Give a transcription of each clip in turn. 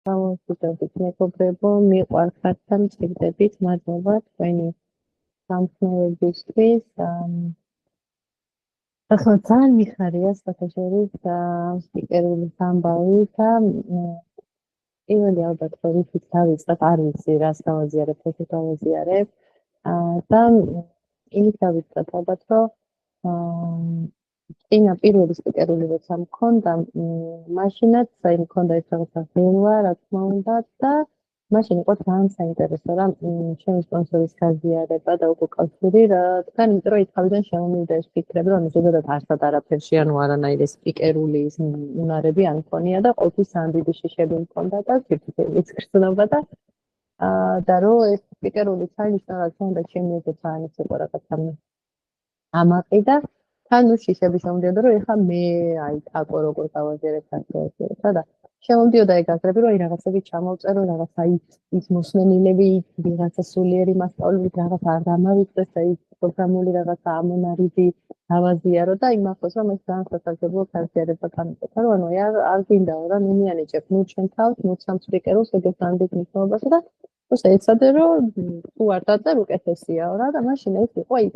გამოსვლით მეგობრებო, მიყვარხართ და მწყდებით, მადლობა თქვენი გამხნევებისთვის. ახლა ძალიან მიხარია საფაშორის სპიკერული ამბავი და პირველი ალბათ რომ ვიფიქრ დავიწყებ, არ ვიცი რას გავაზიარებ, თუ გავაზიარებ. და იმით დავიწყებ ალბათ რომ წინა პირველი სპიკერული როცა მქონდა, მაშინაც აი მქონდა ეს რაღაცა ველა, რა თქმა უნდა და მაშინ იყო ძალიან საინტერესო რა ჩემი სპონსორის გაზიარება და უკავშირი რადგან იმიტომ რომ თავიდან შემომივიდა ეს ფიქრები რომ ზოგადად არცად არაფერში ანუ არანაირი სპიკერული უნარები არ მქონია და ყოველთვის ძალიან დიდი შიშები მქონდა და ფიქრებიც გრძნობა და რომ ეს სპიკერული საინტერესო რა თქმა უნდა ჩემი ეს ძალიან ისე რაღაცა ამაყი და თან შიშები შემოდიოდა რომ ეხლა მე აი თაკო როგორ გავაზიარებ თაკო და შემოდიოდა ეგ აზრები რომ აი რაღაცები ჩამოვწერო რაღაცა ის მოსმენილები ვიღაცა სულიერი მასწავლებლით რაღაც არ დამავიწყდეს აი პროგრამული რაღაცა ამონარიდი გავაზიარო და იმ ახლოს რომ ეს ძალიან სასარგებლო გაზიარება გამიწეთა რომ ანუ არ გინდაო რა მე მიანიჭებ ნუ ჩემ თავს ნუ სამ სპიკეროს ეგ ძალიან მნიშვნელობას და უბრალოდ ეცადე რომ თუ არ დაწერ უკეთესიაო რა და მაშინ ეს იყო აი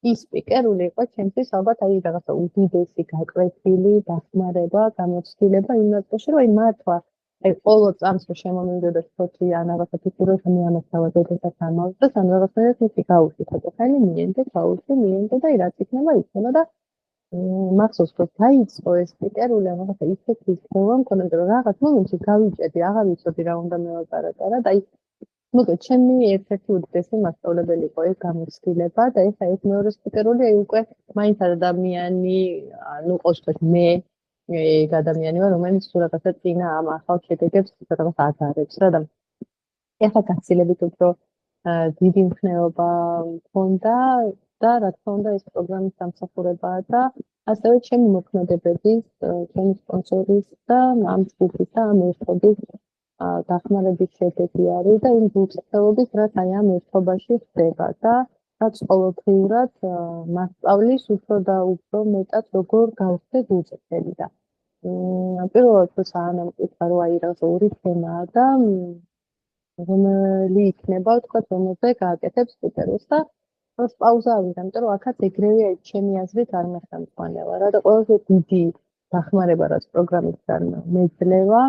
ის სპიკერული იყო ჩემთვის ალბათ აი რაღაცა უდიდესი გაკვეთილი დახმარება გამოცდილება იმ ნაწილში რომ აი მართლა აი ყოველ წამს რომ შემომივიდოდა სპორტი ან რაღაცა ფიგურას მიამოწავა დედასაც ამავდროს ან რაღაცნაირად ისე გავუშვით ხო ხელი მიენდე მიენდე და აი რაც იქნება იქნება და მახსოვს რომ დაიწყო ეს სპიკერული ან რაღაცა ისეთი ხდება მქონდა რომ რაღაც მომენტში გავიჭედი აღარ ვიცოდი რა უნდა მევაპარაკო რა და აი მოგეთ ჩემი ერთ-ერთი უდიდესი მასწავლებელი იყო ეს გამოცდილება და ეხლა ეს მეორე სპიკერული აი უკვე მაინც ადამიანი ანუ ყოველთვის მე ეგ ადამიანი ვარ რომელიც თუ რაღაცა წინა ამ ახალ შედეგებს რაღაც აზარებს რა და ეხლა გაცილებით უფრო დიდი მხნეობა მქონდა და რა თქმა უნდა ეს პროგრამის დამსახურებაა და ასევე ჩემი მოქმედებების ჩემი სპონსორის და ამ ჯგუფის და ამ ერთობის დახმარების შედეგი არის და იმ გულწრფელობის რაც აი ამ ერთობაში ხდება და რაც ყოველდღიურად მასწავლის უფრო და უფრო მეტად როგორ გავხდე გულწრფელი და პირველად თუ სანამ მკითხა რომ აი რაღაც ორი თემაა და რომელი იქნება თქვა რომელზე გააკეთებ სპიკეროს და მას პაუზა ავიღე, იმიტომ რომ აქაც ეგრევე აი ჩემი აზრით არ მეხსამქრალია რა და ყველაზე დიდი დახმარება რაც პროგრამისგან მეძლევა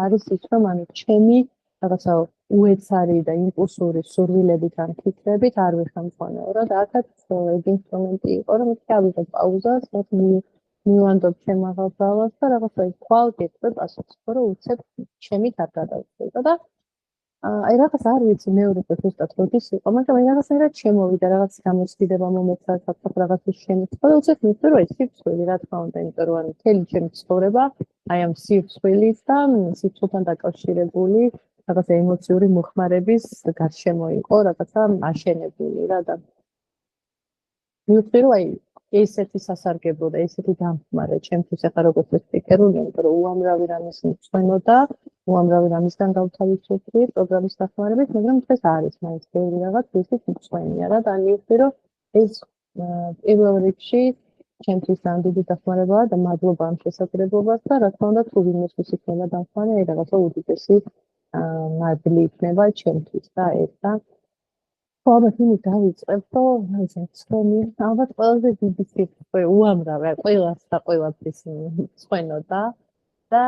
არის ის რომ ანუ ჩემი რაღაცა უეცარი და იმპულსური სურვილებით ან ფიქრებით არ ვეხამხონეო რა და აქაც ეგ ინსტრუმენტი იყო რომ მე ავიღე პაუზას მივანდობ ჩემ აღარ ძალას და რაღაცა თვალ გეტყვი პასუხს რომ უცებ ჩემით არ გადავწყვეტო და აი რაღაც არ ვიცი მეორე ზუსტად როდის იყო მაგრამ აი რაღაცნაირად შემოვიდა რაღაც გამოცდილება მომეცა საკუთარ რაღაცის შემოწყდა და უცებ მივხვდი რომ ეს სიცოცხლე რა თქმა უნდა იმიტომ რომ მთელი ჩემი ცხოვრება აი ამ სიცოცხლის და სიცოცხლთან დაკავშირებული რაღაცა ემოციური მოხმარების გარშემო იყო რაღაცა აშენებული რა და მივხვდი რომ აი ესეთი სასარგებლო და ესეთი დამხმარე ჩემთვის ახლა როგორც სპიკერული იმიტომ რომ უამრავი რამის მწვენოდა უამრავი რამისგან გავთავისუფლდი პროგრამის დახმარებით მაგრამ დღეს არის მაინც ბევრი რაღაც ისიც მწვენია რა და მივხვდი რომ ეს პირველ რიგში ჩემთვის ძალიან დიდი დახმარებაა და მადლობა ამ შესაძლებლობას და რა თქმა უნდა თუ ვინმესთვის იქნება დამხმარე აი რაღაცა უდიდესი მადლი იქნება ჩემთვის და ეს და ალბათ იმით დავიწყებ, რომ ისე ცხვენი, ალბათ ყველაზე დიდი სიფრთხილე უამრავი, ყველას და ყველაფრის ცხვენოდა და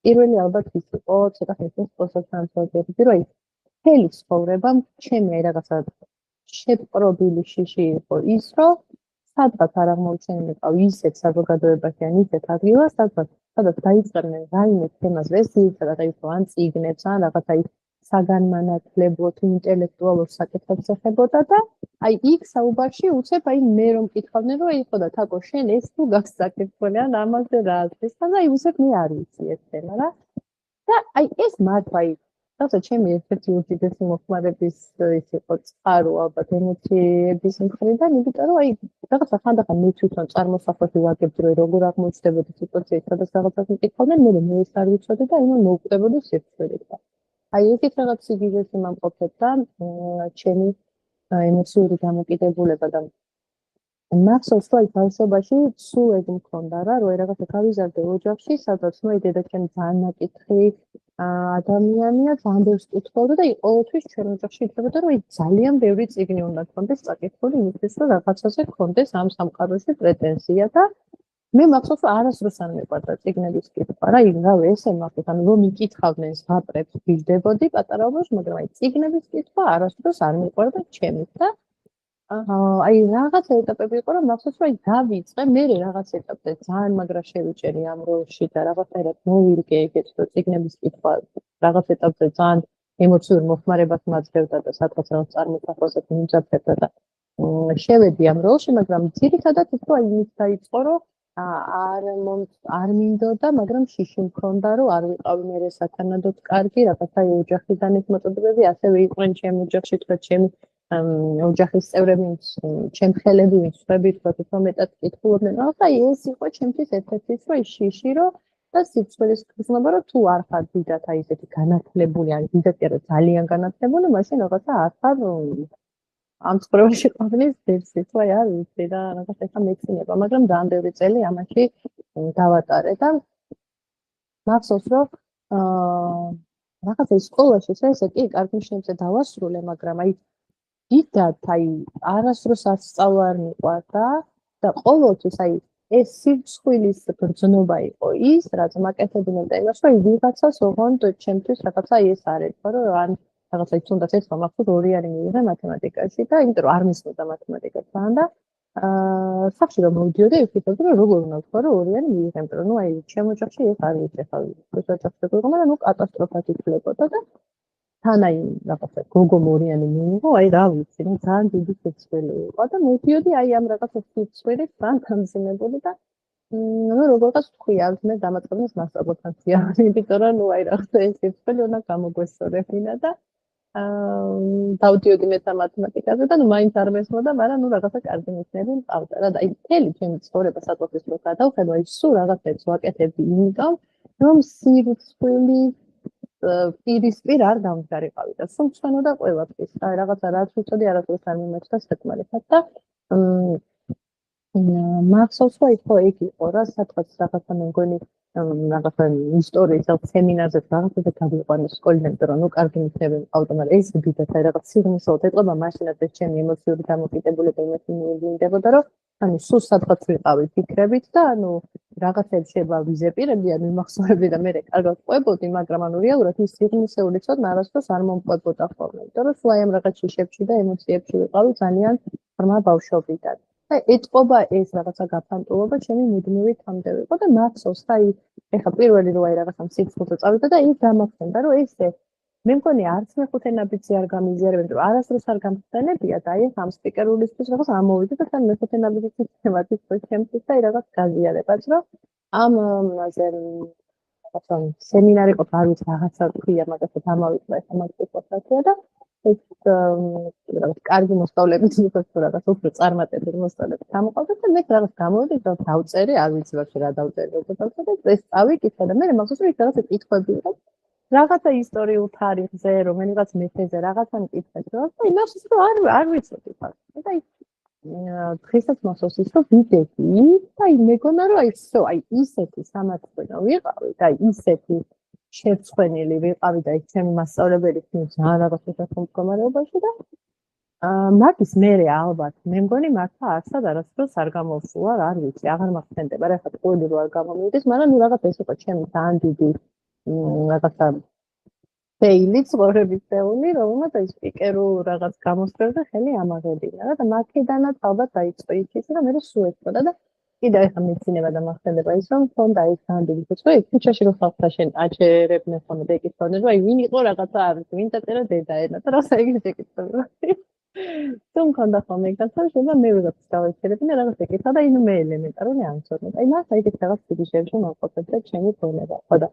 პირველი ალბათ ის იყო, ცოტა ხნის სპონსორთან შევდიოდი, რომ მთელი ცხოვრება ჩემი აი რაღაცა შეპყრობილი შიში იყო ის, რომ სადღაც არ აღმოჩენილიყავ ისეთ საზოგადოებაში ან ისეთ ადგილას, სადაც დაიწყებდნენ რაიმე თემას, ეს ძირითადად აი ან წიგნებს, ან რაღაცა საგანმანათლებლო თუ ინტელექტუალურ საკითხებს ეხებოდა და აი იქ საუბარში უცებ აი მე რომ მკითხავდნენ რომ აი ხოდა თაკო შენ ეს თუ გაქვს საკითხული ან ამაზე რა აზრის და აი უცებ მე არ ვიცი ეს თემა რა და აი ეს მართლა აი თუმცა ჩემი ერთ-ერთი უდიდესი მოხმარების ის იყო წყარო ალბათ ემოციების მხრიდან იმიტომ რომ აი რაღაცა ხანდახან მე თვითონ წარმოსახვეთი ვაგებდი რომ როგორ აღმოჩნდებოდი სიტუაციაში სადაც რაღაცას მკითხავდნენ მე ეს არ ვიცოდი და იმან მოვკვდებოდი სიფრთხილით და აი ეგეთ რაღაც სიგიჟეში მომყოფდა ჩემი ემოციური დამოკიდებულება და მახსოვს რომ ბავშვობაში სულ ეგ მქონდა რა, რომ რაღაცა გავიზარდე ოჯახში, სადაც ნუ დედაჩემი ძალიან ნაკითხი ადამიანია, ძალიან ბევრს კითხულობდა და ყოველთვის ჩვენ ოჯახში ითვლებოდა, რომ ძალიან ბევრი წიგნი უნდა გქონდეს წაკითხული იმისთვის, რომ რაღაცაზე გქონდეს ამ სამყაროში პრეტენზია და მე მახსოვს რომ არასდროს არ მეყვარდა წიგნების კითხვა რა, იგივე ესე მახსოვს, ანუ რომ მიკითხავდნენ ზღაპრებს ვიждდებოდი პატარაობაში, მაგრამ აი წიგნების კითხვა არასდროს არ მეყვარდა ჩემით და აი რაღაც ეტაპები იყო რომ მახსოვს რომ აი დავიწყე მე რაღაც ეტაპზე ძალიან მაგრა შევიჭერი ამ როლში და რაღაცაერად მოვირგე ეგეც რომ წიგნების კითხვა რაღაც ეტაპზე ძალიან ემოციურ მოხმარებას მაძლევდა და სადღაც რაღაც წარმოსახვასად მიმძაფრდა და შევედი ამ როლში, მაგრამ ძირითადად ის რომ აი ის დაიწყო რომ არ მინდოდა, მაგრამ შიში მქონდა რომ არ ვიყავი მე სათანადოდ კარგი რაღაცა ოჯახიდან ეს მოწოდებები ასევე იყვნენ ჩემ ოჯახში თქვა ჩემი ოჯახის წევრები, ჩემ ხელები ვიწვევით, რომ მეტად კითხულობდნენ. აი ეს იყო ჩემთვის ერთ-ერთი ის შიში რომ და სიცოცხლის გრძნობა რომ თუ არ ხარ დიდად აი ესეთი განათლებული, ან დიდად კი არა ძალიან განათლებული, მაშინ რაღაცა არ ხარ ამ ცხოვრებაში ყოფნის ძებსი, თუ აი არ ვიცი და რაღაც ეხა მეცინება, მაგრამ ძალიან ბევრი წელი ამაში დავატარე და მახსოვს რომ რაღაცა სკოლაში ესე კი კარგ ნიშნებზე დავასრულე, მაგრამ აი დიდად აი არასდროს არ სწავლა არ მიყვარდა და ყოველთვის აი ეს სიცოცხლის გრძნობა იყო ის, რაც მაკეთებინებდა იმას, რომ ვიღაცას ოღონდ ჩემთვის რაღაცა ეს არის, რომ ან რაღაცა თუნდაც ეს მახსოვს 2 არი მივიღე მათემატიკაში და იმიტომ რომ არ მისმოდა მათემატიკა თან და სახში რომ მოვიდიოდი ვფიქრობდი რომ როგორ უნდა ვთქვა რომ 2 არი მივიღე, იმიტომ რომ ნუ აი ჩემ ოჯახში ეს არ ვიცი ხა ოჯახში გიყო, მაგრამ ნუ კატასტროფად ითვლებოდა და თან აი რაღაცა გოგომ 2 არი მიიღო, აი რა ვიცი, ნუ ძალიან დიდი სიცოცხლე იყო და მოვიდიოდი აი ამ რაღაცა სიცოცხლით ძალიან დამძიმებული და ну, როგორც თქვი, არ მე დამატებებს მასწავლებელთან სიამოვნებით, იმიტომ რომ ნუ აი რაღაცა ეს სიცოცხლე უნდა გამოგვესწორებინა და დავდიოდი მეც მათემატიკაზე და ნუ მაინც არ მესმოდა, მაგრამ ნუ რაღაცა კარგი ნიშნები მყავდა რა და აი მთელი ჩემი ცხოვრება საკუთრის რო გადავხედო, აი სულ რაღაცებს ვაკეთებდი იმიტომ, რომ სიცოცხლე პირისპირ არ დამდგარიყავი და სულ ჩვენოდა ყველაფრის. აი რაღაცა რაც უწოდი არასდროს არ მიმეჩნდა საკმარისად და მახსოვს რომ იქ ეგ იყო რა, სადღაც რაღაცა მე მგონი რაღაცა ისტორიის სემინარზე რაღაცა გავიყვანე სკოლიდან, რომ ნუ კარგი ნიშნები მყავდა, მაგრამ ეს დიდად აი რაღაც სიღრმისეულად ეტყობა მაშინაც ეს ჩემი ემოციური დამოკიდებულება იმას მიუძინდებოდა, რომ ანუ სულ სადღაც ვიყავი ფიქრებით და ანუ რაღაცებს შეიძლება ვიზეპირებდი, ან მიმახსოვრებდი და მე კარგად ყვებოდი, მაგრამ ანუ რეალურად ის სიღრმისეული ცოდნა არასდროს არ მომყვებოდა ხოლმე, იმიტომ რომ სულ აი ამ რაღაც შიშებში და ემოციებში ვიყავი ძალიან ღრმა ბავშვობიდან. და ეტყობა ეს რაღაცა გაფანტულობა ჩემი მუდმივი თამდები იყო და მახსოვს აი ეხა პირველი რო აი რაღაცა სიცოცხლეზე წავიდა და ის დამახსენდა რომ ესე მე მგონი არც მეხუთე ნაბიჯზე არ გამიზიარებენ რომ არასდროს არ გამხსენებია და აი ამ სპიკერულისთვის რაღაც ამოვიდა და თან მეხუთე ნაბიჯის სისტემატის ჩემთვის და აი რაღაც გაზიარებაც რომ ამ აზე რაღაცა სემინარი ყო არ ვიცი რაღაცა ქვია მაგასაც ამავიწვა ეს მაგისტრატურა და ეს რაღაც კარგი მოსწავლეების იყოს რაღაც უფრო წარმატებული მოსწავლეები გამოყავდა და მე რაღაც გამოვიდი და დავწერე, არ ვიცი ვაფშე რა დავწერე, როგორ დავწერე, ეს წავიკითხე და მე მახსოვს რომ ის რაღაცა კითხვები იყო. რაღაცა ისტორიულ თარიღზე, რომელიღაც მეფეზე რაღაცა მკითხეს, და იმას რომ არ ვიცოდი ფაქტი. და დღესაც მახსოვს ის რომ ვიდექი და მეგონა რომ აი ისეთი სამართლიანო ვიყავი და ისეთი შევცხვენილი ვიყავი და ჩემი მასწავლებელი ძალიან რაღაც უსახო მდგომარეობაში და მაგის მერე ალბათ მე მგონი მართლა არცად არასდროს არ გამოვსულა, არ ვიცი, აღარ მახსენდება რა, ხა ყოველი რო არ გამომივიდეს, მაგრამ ნუ რაღაც ეს იყო ჩემი ძალიან დიდი რაღაცა ფეილი ცხოვრების ფეული, რომელმაც აი სპიკერულ რაღაც გამოსწორდა ხელი ამაღებინა რა და მაქედანაც ალბათ დაიწყო ის და მე სულ ეცოდა და კიდევ ახლა მეცინება და მახსენდება ის რომ თონდა ის ძალიან დიდი სიცოცხლე, ქუჩაში რო ხალხთა შენ აჭერებდნენ ხოლმე და ეკითხავდნენ რომ აი ვინ იყო რაღაცა არ ვიცი, ვინ დაწერა დედაენა და რა საერთოდ ეკითხავდნენ. თუ მქონდა ხოლმე ეგ და შეიძლება მე ვიღაცას დავეცერებინა და რაღაც ეკითხა და ინუ მე ელემენტარული ამცოდნა. აი მას აი ეს რაღაც სიგიჟებში მოყოფდა ჩემი პრობლემა. ხო და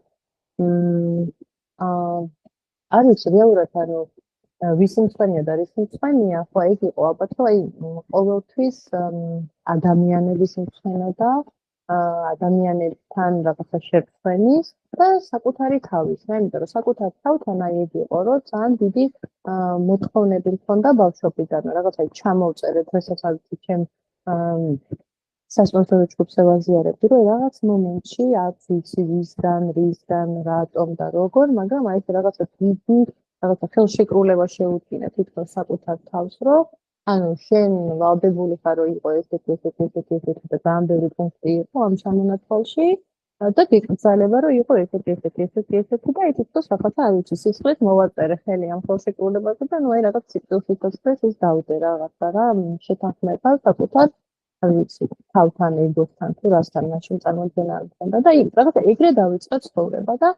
არ ვიცი რეალურად ანუ ვის მწვანეა და რის მწვანეა, ხო ეგ იყო ალბათ რომ აი ყოველთვის ადამიანების მწვანე და ადამიანებთან რაღაცა შეცვენის და საკუთარი თავის, რა, იმიტომ რომ საკუთარ თავთან აი ეგ იყო რომ ძალიან დიდი მოთხოვნები მქონდა ბავშვობიდან, რაღაცა ჩამოვწერე დღესაც არ ვიცი ჩემ სასპორტო ჯგუფს ვაზიარებდი, რომ რაღაც მომენტში არც ვიცი რისგან, რატომ და როგორ, მაგრამ აი ეს რაღაცა დიდი რაღაცა ხელშეკრულება შეუდგინე თვითონ საკუთარ თავს, რომ ანუ შენ ვალდებული ხარ, რომ იყო ესეთი და ძალიან ბევრი პუნქტი იყო ამ სამონათვალში და გეკრძალება, რომ იყო ესეთი და აი თვითონ რაღაცა არ ვიცი, სიცხლით მოვაწერე ხელი ამ ხელშეკრულებაზე და ნუ აი რაღაც სიტყვით ის დავდე რაღაცა რა შეთანხმება საკუთარ არ ვიცი, თავთან, ეგოსთან თუ რასთან მაშინ წარმოქმნა არ მქონდა და რაღაცა ეგრე დავიწყე ცხოვრება და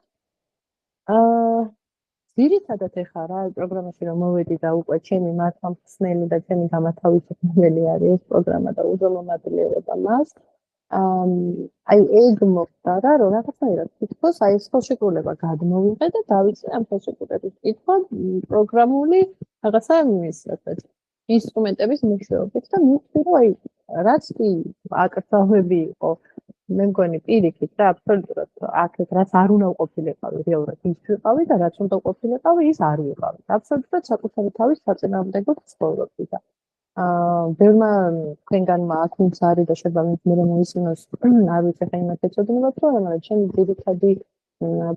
ძირითადად ეხლა რა პროგრამაში რომ მოვედი და უკვე ჩემი მართლმხსნელი და ჩემი გამათავისუფლებელი არის ეს პროგრამა და უზრუნველყოფილება მას. აი ეგ მოხდა რა, რომ რაღაცნაირად თითქოს აი ეს ხელშეკრულება გადმოვიღე და დავიწყე ამ ხელშეკრულების კითხვა პროგრამული რაღაცა იმის ასეთ ინსტრუმენტების მეშვეობით და მივხვდი რომ აი რაც კი აკრძალვები იყო მე მგონი პირიქით რა აბსოლუტურად აქეთ რაც არ უნდა ყოფილიყავი რეალურად ის ვიყავი და რაც უნდა ყოფილიყავი ის არ ვიყავი აბსოლუტურად საკუთარი თავის საწინააღმდეგოდ ცხოვრობდი და ბევრმა თქვენგანმა აქ ვინც არის და შეიძლება მე რომ მოისმინოს არ ვიცი ხა იმათ ეცოდინებათ მაგრამ ჩემი ძირითადი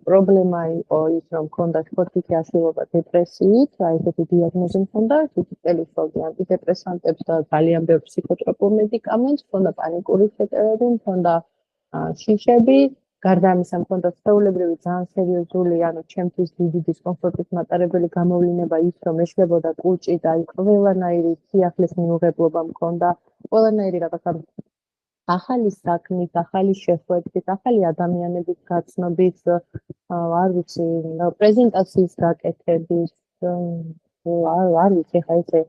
პრობლემა იყო ის რომ მქონდა სპორტიკი აშლილობა დეპრესიით, აი ესეთი დიაგნოზი მქონდა, სიცოცხლისწოდი ანტიდეპრესანტებს და ძალიან ბევრ ფსიქოტროპულ მედიკამენტს, მქონდა პანიკური შეტევები, მქონდა შიშები, გარდა ამისა მქონდა სხეულებრივი ძალიან სერიოზული, ანუ ჩემთვის დიდი დისკომფორტით მატარებელი გამოვლინება ის, რომ ეშლებოდა კუჭი და აი ყველანაირი სიახლის მიუღებლობა მქონდა, ყველანაირი რაღაცა ახალი საქმის, ახალი შეხვედრით, ახალი ადამიანების გაცნობით, არ ვიცი, პრეზენტაციის გაკეთებით, არ ვიცი, ხა ესე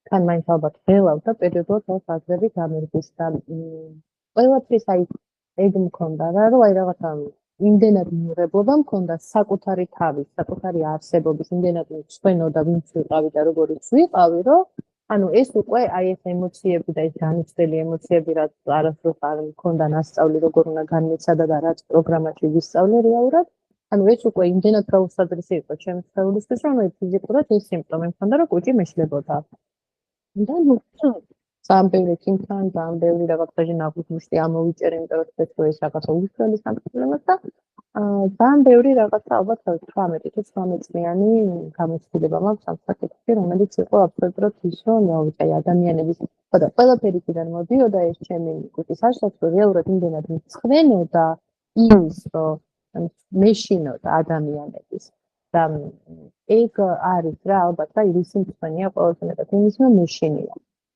თან მაინც ალბათ ველავ და პერიოდულად თავს აზრები გამერდის და ყველაფრის აი ეგ მქონდა რა, რომ აი რაღაცა იმდენად მიიღებლობა მქონდა საკუთარი თავის, საკუთარი არსებობის, იმდენად მცვენოდა ვინც ვიყავი და როგორიც ვიყავი, რომ ანუ ეს უკვე აი ეს ემოციები და ეს განუცდელი ემოციები რაც არასდროს არ მქონდა მასწავლი როგორ უნდა განმეცადა და რაც პროგრამაში ვისწავლე რეალურად ანუ ეს უკვე იმდენად გაუსაძრესი იყო ჩემს სხეულისთვის რომ ფიზიკურად ეს სიმპტომი მქონდა რომ კუჭი მეშლებოდა და ნუ ძალიან ბევრი თინთან ძალიან ბევრი რაღაცაში ნაღვიჯმუშტი ამოვიჭერე იმიტომ რომ თქვი ეს რაღაცა უშუალო სამწუხაროდ და ძალიან ბევრი რაღაცა ალბათ 18 თუ 19 წლიანი გამოცდილება მაქვს ამ საკითხში, რომელიც იყო აბსოლუტურად ის, რომ აი ადამიანების და ყველაფერიდან მოდიოდა ეს ჩემი კუჭის არსად, რომ რეალურად იმდენად მწვენოდა ის, რომ მეშინოდა ადამიანების და ეგ არის რა ალბათ რა ის სიმწვენეა ყველაზე მეტად იმის, რომ მეშინია.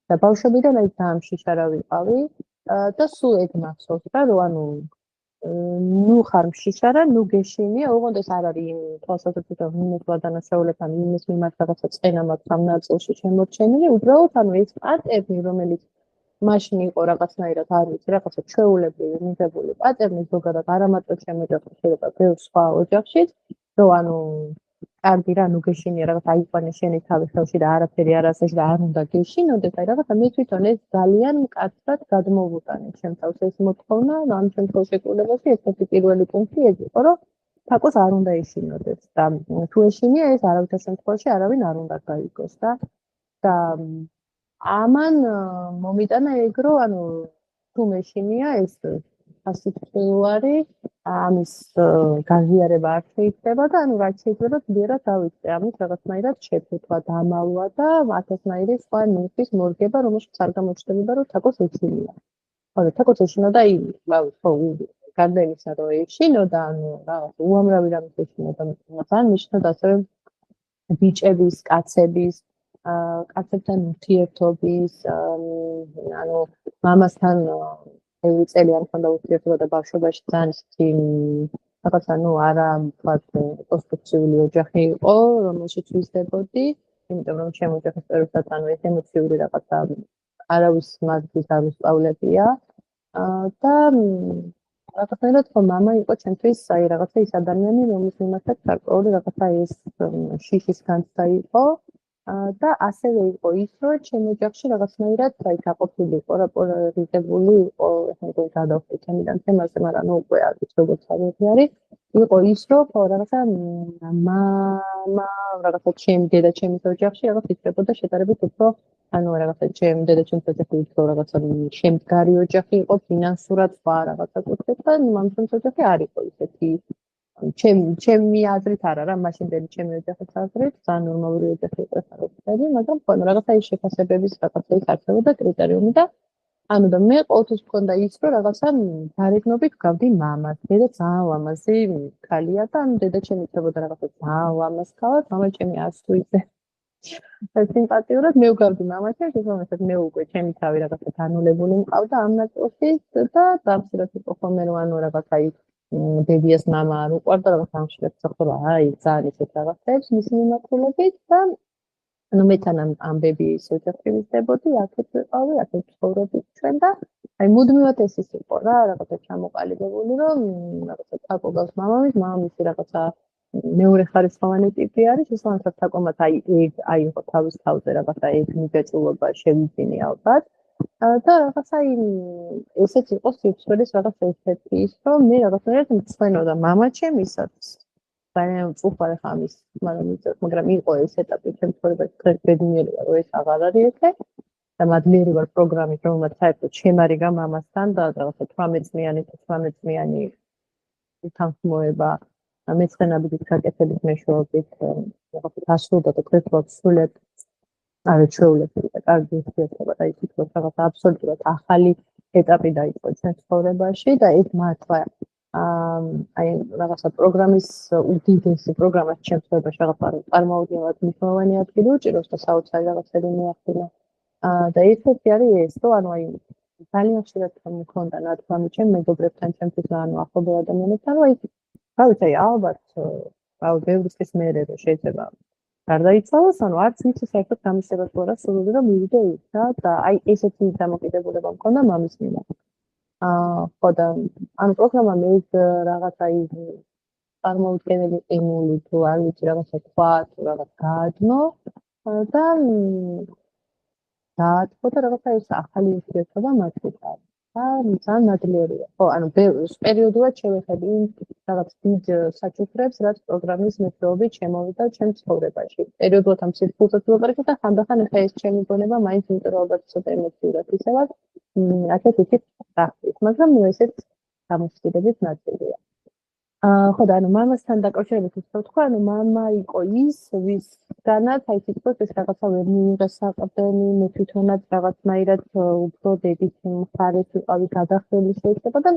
და ბავშვობიდან აი ძალიან შიშარა ვიყავი და სულ ეგ მახსოვს რა, რომ ანუ ნუ ხარ მშიშარა, ნუ გეშინია, ოღონდ ეს არ არის იმ თვალსაზრისით, რომ მინუსვა დანაშაულებთან იმის მიმართ რაღაცა წენა მაქვს ამ ნაწილში შემორჩენილი, უბრალოდ ანუ ეს პატერნი, რომელიც მაშინ იყო რაღაცნაირად არ ვიცი, რაღაცა ჩვეულებრივი მიღებული პატერნი ზოგადად არამარტო ჩემ ოჯახში, შეიძლება ბევრ სხვა ოჯახშიც, რომ ანუ კარგი რა, ნუ გეშინია რაღაც აიყვანე შენი თავი ხელში და არაფერი არ ასეში და არ უნდა გეშინოდეს, აი რაღაცა მე თვითონ ეს ძალიან მკაცრად გადმოვუტანე ჩემ თავს ეს მოთხოვნა, ამ ჩემ ხელშეკრულებაში ერთ-ერთი პირველი პუნქტი ეს იყო, რომ თაკოს არ უნდა ეშინოდეს და თუ ეშინია ეს არავითარ შემთხვევაში არავინ არ უნდა გაიგოს და ამან მომიტანა ეგ რომ ანუ თუ მეშინია ეს ასეთვარი ამის გაზიარება არ შეიძლება და ანუ რაც შეიძლება ძლიერად დავიწყე ამით რაღაცნაირად შეფუთვა დამალვა და ათასნაირი სხვა ნიმუშის მორგება რომელშიც არ გამოჩნდება რომ თაკოს ეშინია. ხო თაკოს ეშინოდა აი ხო გარდა იმისა რომ ეშინოდა ანუ რაღაც უამრავი რამის ეშინოდა ძალიან მნიშვნელოვანად ასევე ბიჭების, კაცების კაცებთან ურთიერთობის ანუ მამასთან ბევრი წელი არ მქონდა ურთიერთობა და ბავშვობაში ძალიან ისეთი რაღაცა ნუ არა ვთქვათ კონსტრუქციული ოჯახი იყო რომელშიც ვიზრდებოდი იმიტომ რომ ჩემი ოჯახის წევრებსაც ანუ ეს ემოციური რაღაცა არავის მაგის არ უსწავლებია და რაღაცნაირად ხო მამა იყო ჩემთვის აი რაღაცა ის ადამიანი რომლის მიმართაც გარკვეული რაღაცა ეს შიშის განცდა იყო და ასევე იყო ის, რომ ჩემი ოჯახში რაღაცნაირად აი გაყოფილი იყო რა პოლარიზებული იყო, ეხლა გადავხვდი ჩემიდან თემაზე, მაგრამ ნუ უკვე არ ვიცი როგორც არის. იყო ის, რომ რაღაცა მამა, რაღაცა ჩემი დედა-ჩემის ოჯახში რაღაც იწებოდა შედარებით უფრო რაღაცა ჩემი დედა-ჩემის ოჯახი უფრო რაღაცა შემდგარი ოჯახი იყო, ფინანსურად სხვა რაღაცა კუთხით და მამჩემს ოჯახი არ იყო ისეთი ჩემი აზრით არა რა, მაშინდელი ჩემი ოჯახის აზრით, ძალიან ნორმალური ოჯახი იყო ხარობები, მაგრამ ხო, რაღაცა ის შეფასებების რაღაცა ის არსებობდა კრიტერიუმი და და მე ყოველთვის მქონდა ის, რომ რაღაცა გარეგნობით გავდი მამას. დედა ძალიან ლამაზი ქალია და დედა-ჩემი იწებოდა რაღაცა ძალიან ლამაზ ქალად, მამა-ჩემი ასუიზე. სიმპათიურად მე ვგავდი მამას-ჩემს, შესაბამისად მე უკვე ჩემი თავი რაღაცა განულებული მყავდა ამ ნაწილში და დამსირად იყო ხოლმე რომ რაღაცა ის ბებიას მამა არ უყვარდა რაღაცა ამ შეფასება, აი ძალიან ისეთ რაღაცებს მისი მიმართულებით და მე თან ამ ბებიის ოჯახში ვიზრდებოდი, აქეთ ვიყავი, აქეთ ცხოვრობდი ჩვენ და აი მუდმივად ეს ის იყო რა, რაღაცა ჩამოყალიბებული, რომ რაღაცა თაკო გავს მამამის, მამამისი რაღაცა მეორე ხარისხოვანი ტიპი არის, შესაბამისად თაკომაც აი იყო თავის თავზე რაღაცა ეგ მიგეწულობა შევიძინე ალბათ. და რაღაცა ესეც იყო სიცხვილის რაღაცა ერთ-ერთი ის, რომ მე რაღაცნაირად მცვენოდა მამა-ჩემისაც. ძალიან უხარე ხამის, მაგრამ იყო ეს ეტაპი ჩემს ცხოვრებაში, ბედნიერია, რომ ეს აღარ არის ესე. და მადლიერი ვარ პროგრამით, რომელმაც საერთოდ შემარიგა მამასთან და რაღაცა 18-წლიანი უთანხმოება მეცხენაბიჯით გაკეთების მეშვეობით რაღაცა დასრულდა და კრეფლად სრულიად არჩეულებული და კარგი ურთიერთობა და ის თვითონ რაღაცა აბსოლუტურად ახალი ეტაპი დაიწყო ჩვენს ცხოვრებაში და ეს მართლა აი რაღაცა პროგრამის უდიდესი პროგრამას ჩემს ცხოვრებაში რაღაცა წარმოუდგენლად მნიშვნელოვანი ადგილი უჭირავს და საოცარი რაღაცები მიახდინა. და ერთ-ერთი არის ეს, რომ აი ძალიან ხშირად მქონდა ნათქვამი ჩემ მეგობრებთან, ჩემთვის ახლობელ ადამიანებთან, რომ აი რა ვიცი, ალბათ ბევრი წლის მერე რომ შეიძლება გარდაიცვალოს, არც მის საერთოდ გამისებას ვარ სურვილი რომ მივიდე იქ და აი ესეთი დამოკიდებულება მქონდა მამის მიმართ. ხო და პროგრამა მე რაღაცა ის წარმოუდგენელი ემული თუ არ ვიცი რაღაცა თქვა თუ რაღაც გაადნო და დაათქო და რაღაცა ეს ახალი ურთიერთობა მათთვის არის. და ძალიან ნადლიერია. ხო, პერიოდულად შევეხედი რაღაც დიდ საჩუქრებს, რაც პროგრამის მეშვეობით შემოვიდა ჩემს ცხოვრებაში. პერიოდულად ამ სიტყვაზე ვიყურებ და ხანდახან ახლა ეს ჩემი გონება მაინც ინტერვალად ცოტა ემოციურად ისევად აქეთ იქით გახდის, მაგრამ ესეც გამოცდილების ნაწილია. ხო და მამასთან დაკავშირებით ის თქვა, მამა იყო ის, ვისგანაც აი თვითონ ეს რაღაცა ვერ მიიღეს საყრდენი, მე თვითონაც რაღაცნაირად უფრო დედის მხარეს ვიყავი გადახრილი შეიძლება და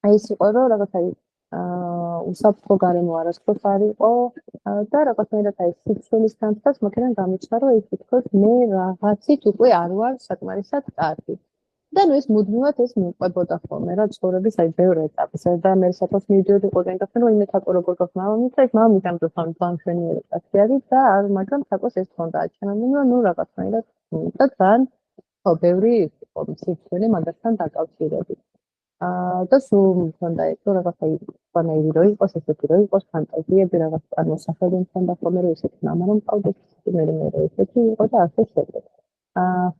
აი ეს იყო რომ რაღაცა უსაფრთხო გარემო არასდროს არ იყო და რაღაცნაირად აი სიცოცხლის განცდაც მაქედან გამიჩნდა რომ ის თვითონ მე რაღაცით უკვე არ ვარ საკმარისად კარგი. და ეს მუდმივად ეს მიყვებოდა ხოლმე რა ცხოვრების აი ბევრი ეტაპისა და მე საერთოდ მივიდიოდი ყველგან რომ იმე თაკო როგორ გქონდა მამამის და ეს მამამის ამ დროს ბანკშენიერი კაცი არის და მაგრამ თაკოს ეს თქონდა აჩვენებდი რომ რაღაცნაირად და ძალიან ბევრი სიცოცხლე მაგასთან დაკავშირებით. და სულ მქონდა ეს რომ რაღაცა ისწავლები რომ იყოს ესეთი რომ იყოს ფანტაზიები რაღაც წარმოსახები მქონდა ხოლმე რომ ესეთი მამა რომ ყავდეს მე ესეთი იყო და ასე შემდეგ.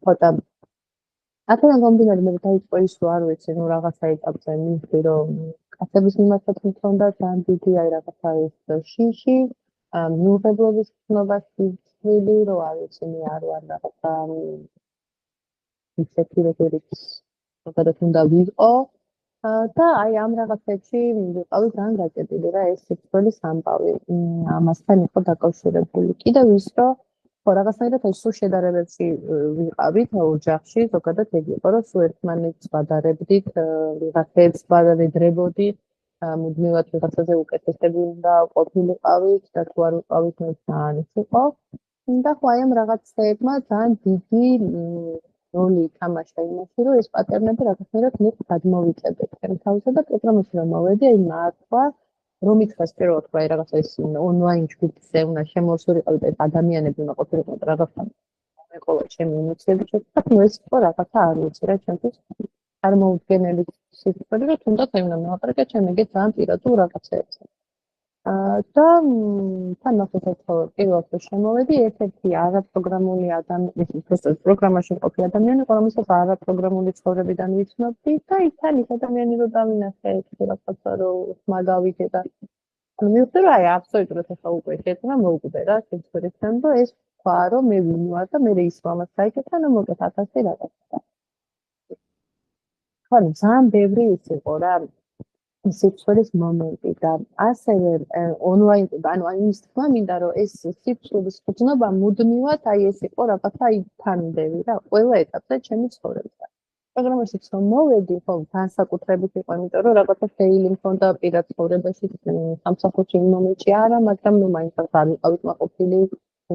ხო და აქედან გამომდინარე მე დაიწყო ის რომ არ ვიცი რაღაცა ეტაპზე მივხვდი რომ კაცების მიმართაც მქონდა ძალიან დიდი აი რაღაცა ეს შიში მიუღებლობის ცნობა სიცილი რომ არ ვიცი მე არ ვარ რაღაცა ისეთი როგორც ზოგადად უნდა ვიყო და აი ამ რაღაცებში ვიყავი ძალიან გაჭედილი რა ეს სიცოცხლის ამბავი ამასთან იყო დაკავშირებული კიდევ ის რომ ხო რაღაცნაირად აი სულ შედარებებში ვიყავით ოჯახში ზოგადად ეგ იყო რომ სულ ერთმანეთს ვადარებდით ვიღაცებს ვადარებდით მუდმივად ვიღაცაზე უკეთესები უნდა ყოფილიყავით და თუ არ ვიყავით ძალიან ის იყო და ხო აი ამ რაღაცებმა ძალიან დიდი როლი ითამაშა იმაში რომ ეს პატერნები რაღაცნაირად მე გადმოვიწებდეთ ჩემ თავზე და პროგრამაში რომ მოვედი აი მართლა რომ იქნას პირველად თქვა რაღაცა ეს ონლაინ ჯგუფზე უნდა შემოსულიყავი და ადამიანები უნდა ყოფილიყო რაღაცა მეყოლა ჩემი ემოციები შეცდათ ეს იყო რაღაცა არ ვიცი რა ჩემთვის წარმოუდგენელი სიტყვები რომ თუნდაც აი უნდა მოვაყრეკე ჩემ ეგეთ ძალიან პირადულ რაღაცებს და თან ახლა პირველად შემოვედი ერთ-ერთი არაპროგრამული ადამიანი პროგრამაში მყოფი ადამიანი რომელსაც არაპროგრამული ცხოვრებიდან ვიცნობდი და იქ არის ადამიანი რომ დავინახე რაღაცა რომ მაგავიდე და მივხვდი რომ აი აბსოლუტურად ახლა უკვე შეეცნა მოუკვდე რა სიცხერისთან და ეს თქვა რომ მე ვინ ვარ და მე ის მომას გაიქეთა და მოკეთ 1000 რაღაცა. ხო, ძალიან ბევრი ის იყო რა სიცხერის მომენტი და ასევე ონლაინ ანუ ის თქვა მინდა რომ ეს სიცხერის ხსნობა მუდმივად აი ეს იყო რაღაცა აი თანმდევი რა ყველა ეტაპზე ჩემი ცხოვრებისა. პროგრამაში რომ მოვედი, ხო, განსაკუთრებით იყო, იმიტომ რომ რაღაცა ფეილი მქონდა პირად ცხოვრებაში, სამსახურში იმ მომენტში არა, მაგრამ ნუ მაინც არ ვიყავით მაყოფილი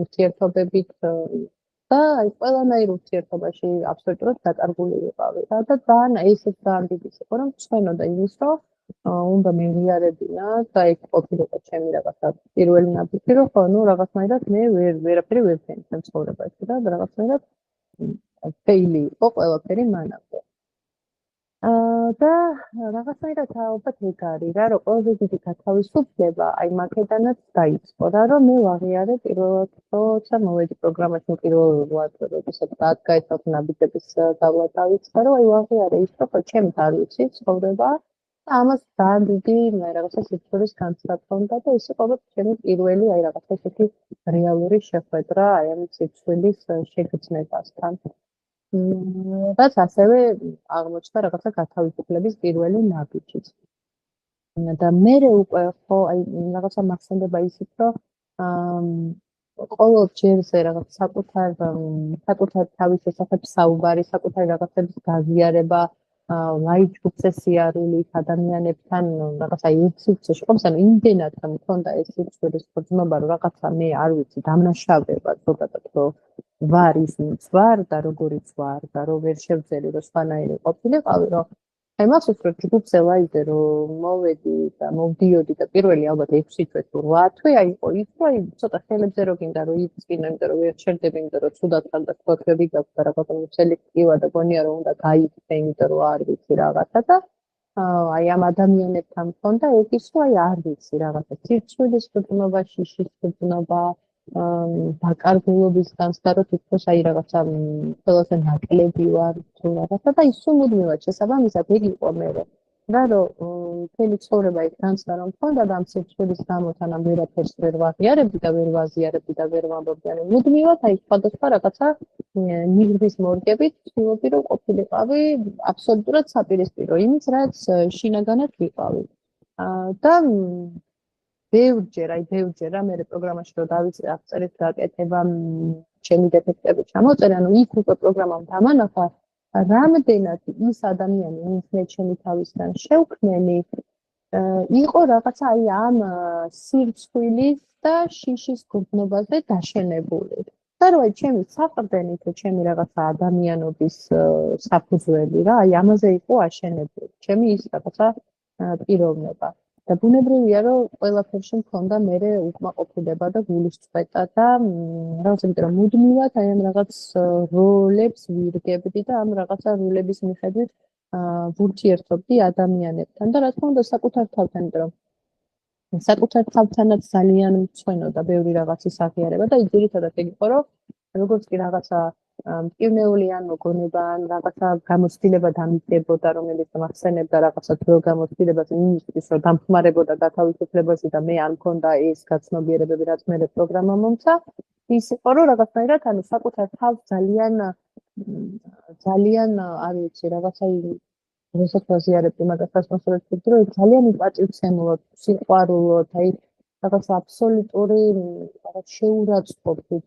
ურთიერთობებით და აი ყველანაირ ურთიერთობაში აბსოლუტურად დაკარგული ვიყავი. და ძალიან ესეც ძალიან დიდი იყო, რომ მწვენოდა იმის, რომ უნდა მივიარებინა და იქ ყოფილიყო ჩემი რაღაცა პირველი ნაბიჯი, რომ ხო, ნუ რაღაცნაირად მე ვერაფერი ვერ ვქენი ჩემ ცხოვრებაში და რაღაცნაირად ფეილი იყო ყველაფერი მანამდე. და რაღაცნაირად ალბათ ეგ არის რა, რომ ყველაზე დიდი გათავისუფლება აი მაქედანაც დაიწყო რა, რომ მე ვაღიარე პირველად როცა მოვედი პროგრამაში პირველად როდესაც გაიცავთ ნაბიჯების გავლა დავიწყე, რომ აი ვაღიარე ის, რომ ჩემს არ ვიცი ცხოვრება და ამას ძალიან დიდი რაღაცა სიცხერის განცდა ჰქონდა და ის იყო ჩემი პირველი აი რაღაცა ესეთი რეალური შეხვედრა აი ამ სიცხერის შეგრძნებასთან. რაც ასევე აღმოჩნდა რაღაცა გათავისუფლების პირველი ნაბიჯიც. და მერე უკვე ხო აი რაღაცა მახსენდება ისიც, რომ ყოველ ჯერზე რაღაც საკუთარ თავის შესახებ საუბარი, საკუთარი რაღაცების გაზიარება, ლაიჩუქზე სიარული ადამიანებთან რაღაცა ექსკურსიაში ყავს, ანუ იმდენად მქონდა ეს სიცხერის გრძნობა, რომ რაღაცა მე არ ვიცი, დამნაშავება ზოგადად რომ ვარ ის ვინც ვარ და როგორიც ვარ და რო ვერ შევძელი რომ სხვანაირი ყოფილიყავი, რომ აი მახსოვს რომ ჯგუფზე ვაიდე რომ მოვედი და მოვდიოდი და პირველი ალბათ 6 თვე თუ 8 თვე აი იყო ის რომ აი ცოტა ხელებზე რო გინდა რომ იწკინო, იმიტომ რომ ვერ შევდები, იმიტომ რომ ცუდად ხარ და ქოთები გაქვს და რაღაცა სელექტივა და გონია რომ უნდა გაიქცე, იმიტომ რომ არ ვიცი რაღაცა და აი ამ ადამიანებთან მქონდა ეგ ის რომ აი არ ვიცი რაღაცა სიცხვილის გრძნობა, შიშის გრძნობა დაკარგულობის განცდა რომ თითქოს აი რაღაცა ყველაზე ნაკლები ვარ თუ რაღაცა და ის სულ შესაბამისად ეგ იყო მე რა რომ მთელი ცხოვრება იქ განცდა რომ მქონდა და ამ სიცხვილის გამო თანამ ვერაფერს ვერ ვაღიარებდი და ვერ ვაზიარებდი და ვერ ვამბობდი ანუ მუდმივად აი სხვადასხვა რაღაცა ნიღბის მორგებით ვცდილობდი რომ ყოფილიყავი აბსოლუტურად საპირისპირო იმის რაც შინაგანად ვიყავი და ბევრჯერ რა მე პროგრამაში რომ დავიწყე აღწერით გაკეთება ჩემი დეფექტები ჩამოწერე, ანუ იქ უკვე პროგრამამ დამანახა რამდენად ის ადამიანი, ვინც მე ჩემი თავისგან შევქმნენი, იყო რაღაცა აი ამ სირცხვილის და შიშის გრძნობაზე დაშენებული. და რომ აი ჩემი საყრდენი თუ ჩემი რაღაცა ადამიანობის საფუძველი რა, აი ამაზე იყო აშენებული. ჩემი ის რაღაცა პიროვნება. და ბუნებრივია რომ ყველაფერში მქონდა მერე უკმაყოფილება და გულისწყეთა და რაღაც იმიტომ რომ მუდმივად აი ამ რაღაც როლებს ვირგებდი და ამ რაღაცა როლების მიხედვით ვურთიერთობდი ადამიანებთან და რა თქმა უნდა საკუთარ თავთან, იმიტომ რომ საკუთარ თავთანაც ძალიან მწვენოდა ბევრი რაღაცის აღიარება და ძირითადად ეგ იყო რომ როგორც კი რაღაცა მტკივნეული ან მოგონება ან რაღაცა გამოცდილება დამიდებოდა, რომელიც მახსენებდა რაღაცა ძველ გამოცდილებას იმისთვის, რომ დამხმარებოდა გათავისუფლებაში და მე არ მქონდა ეს გაცნობიერებები, რაც მე პროგრამა მომცა, ის იყო რომ რაღაცნაირად ანუ საკუთარ თავს ძალიან არ ვიცი, რაღაცა როდესაც ვაზიარებდი მაგას მოსწრებით, რომ ძალიან იპატივცემულოდ, სიყვარულოდ, აი რაღაც აბსოლუტური რაღაც შეურაცხყოფით,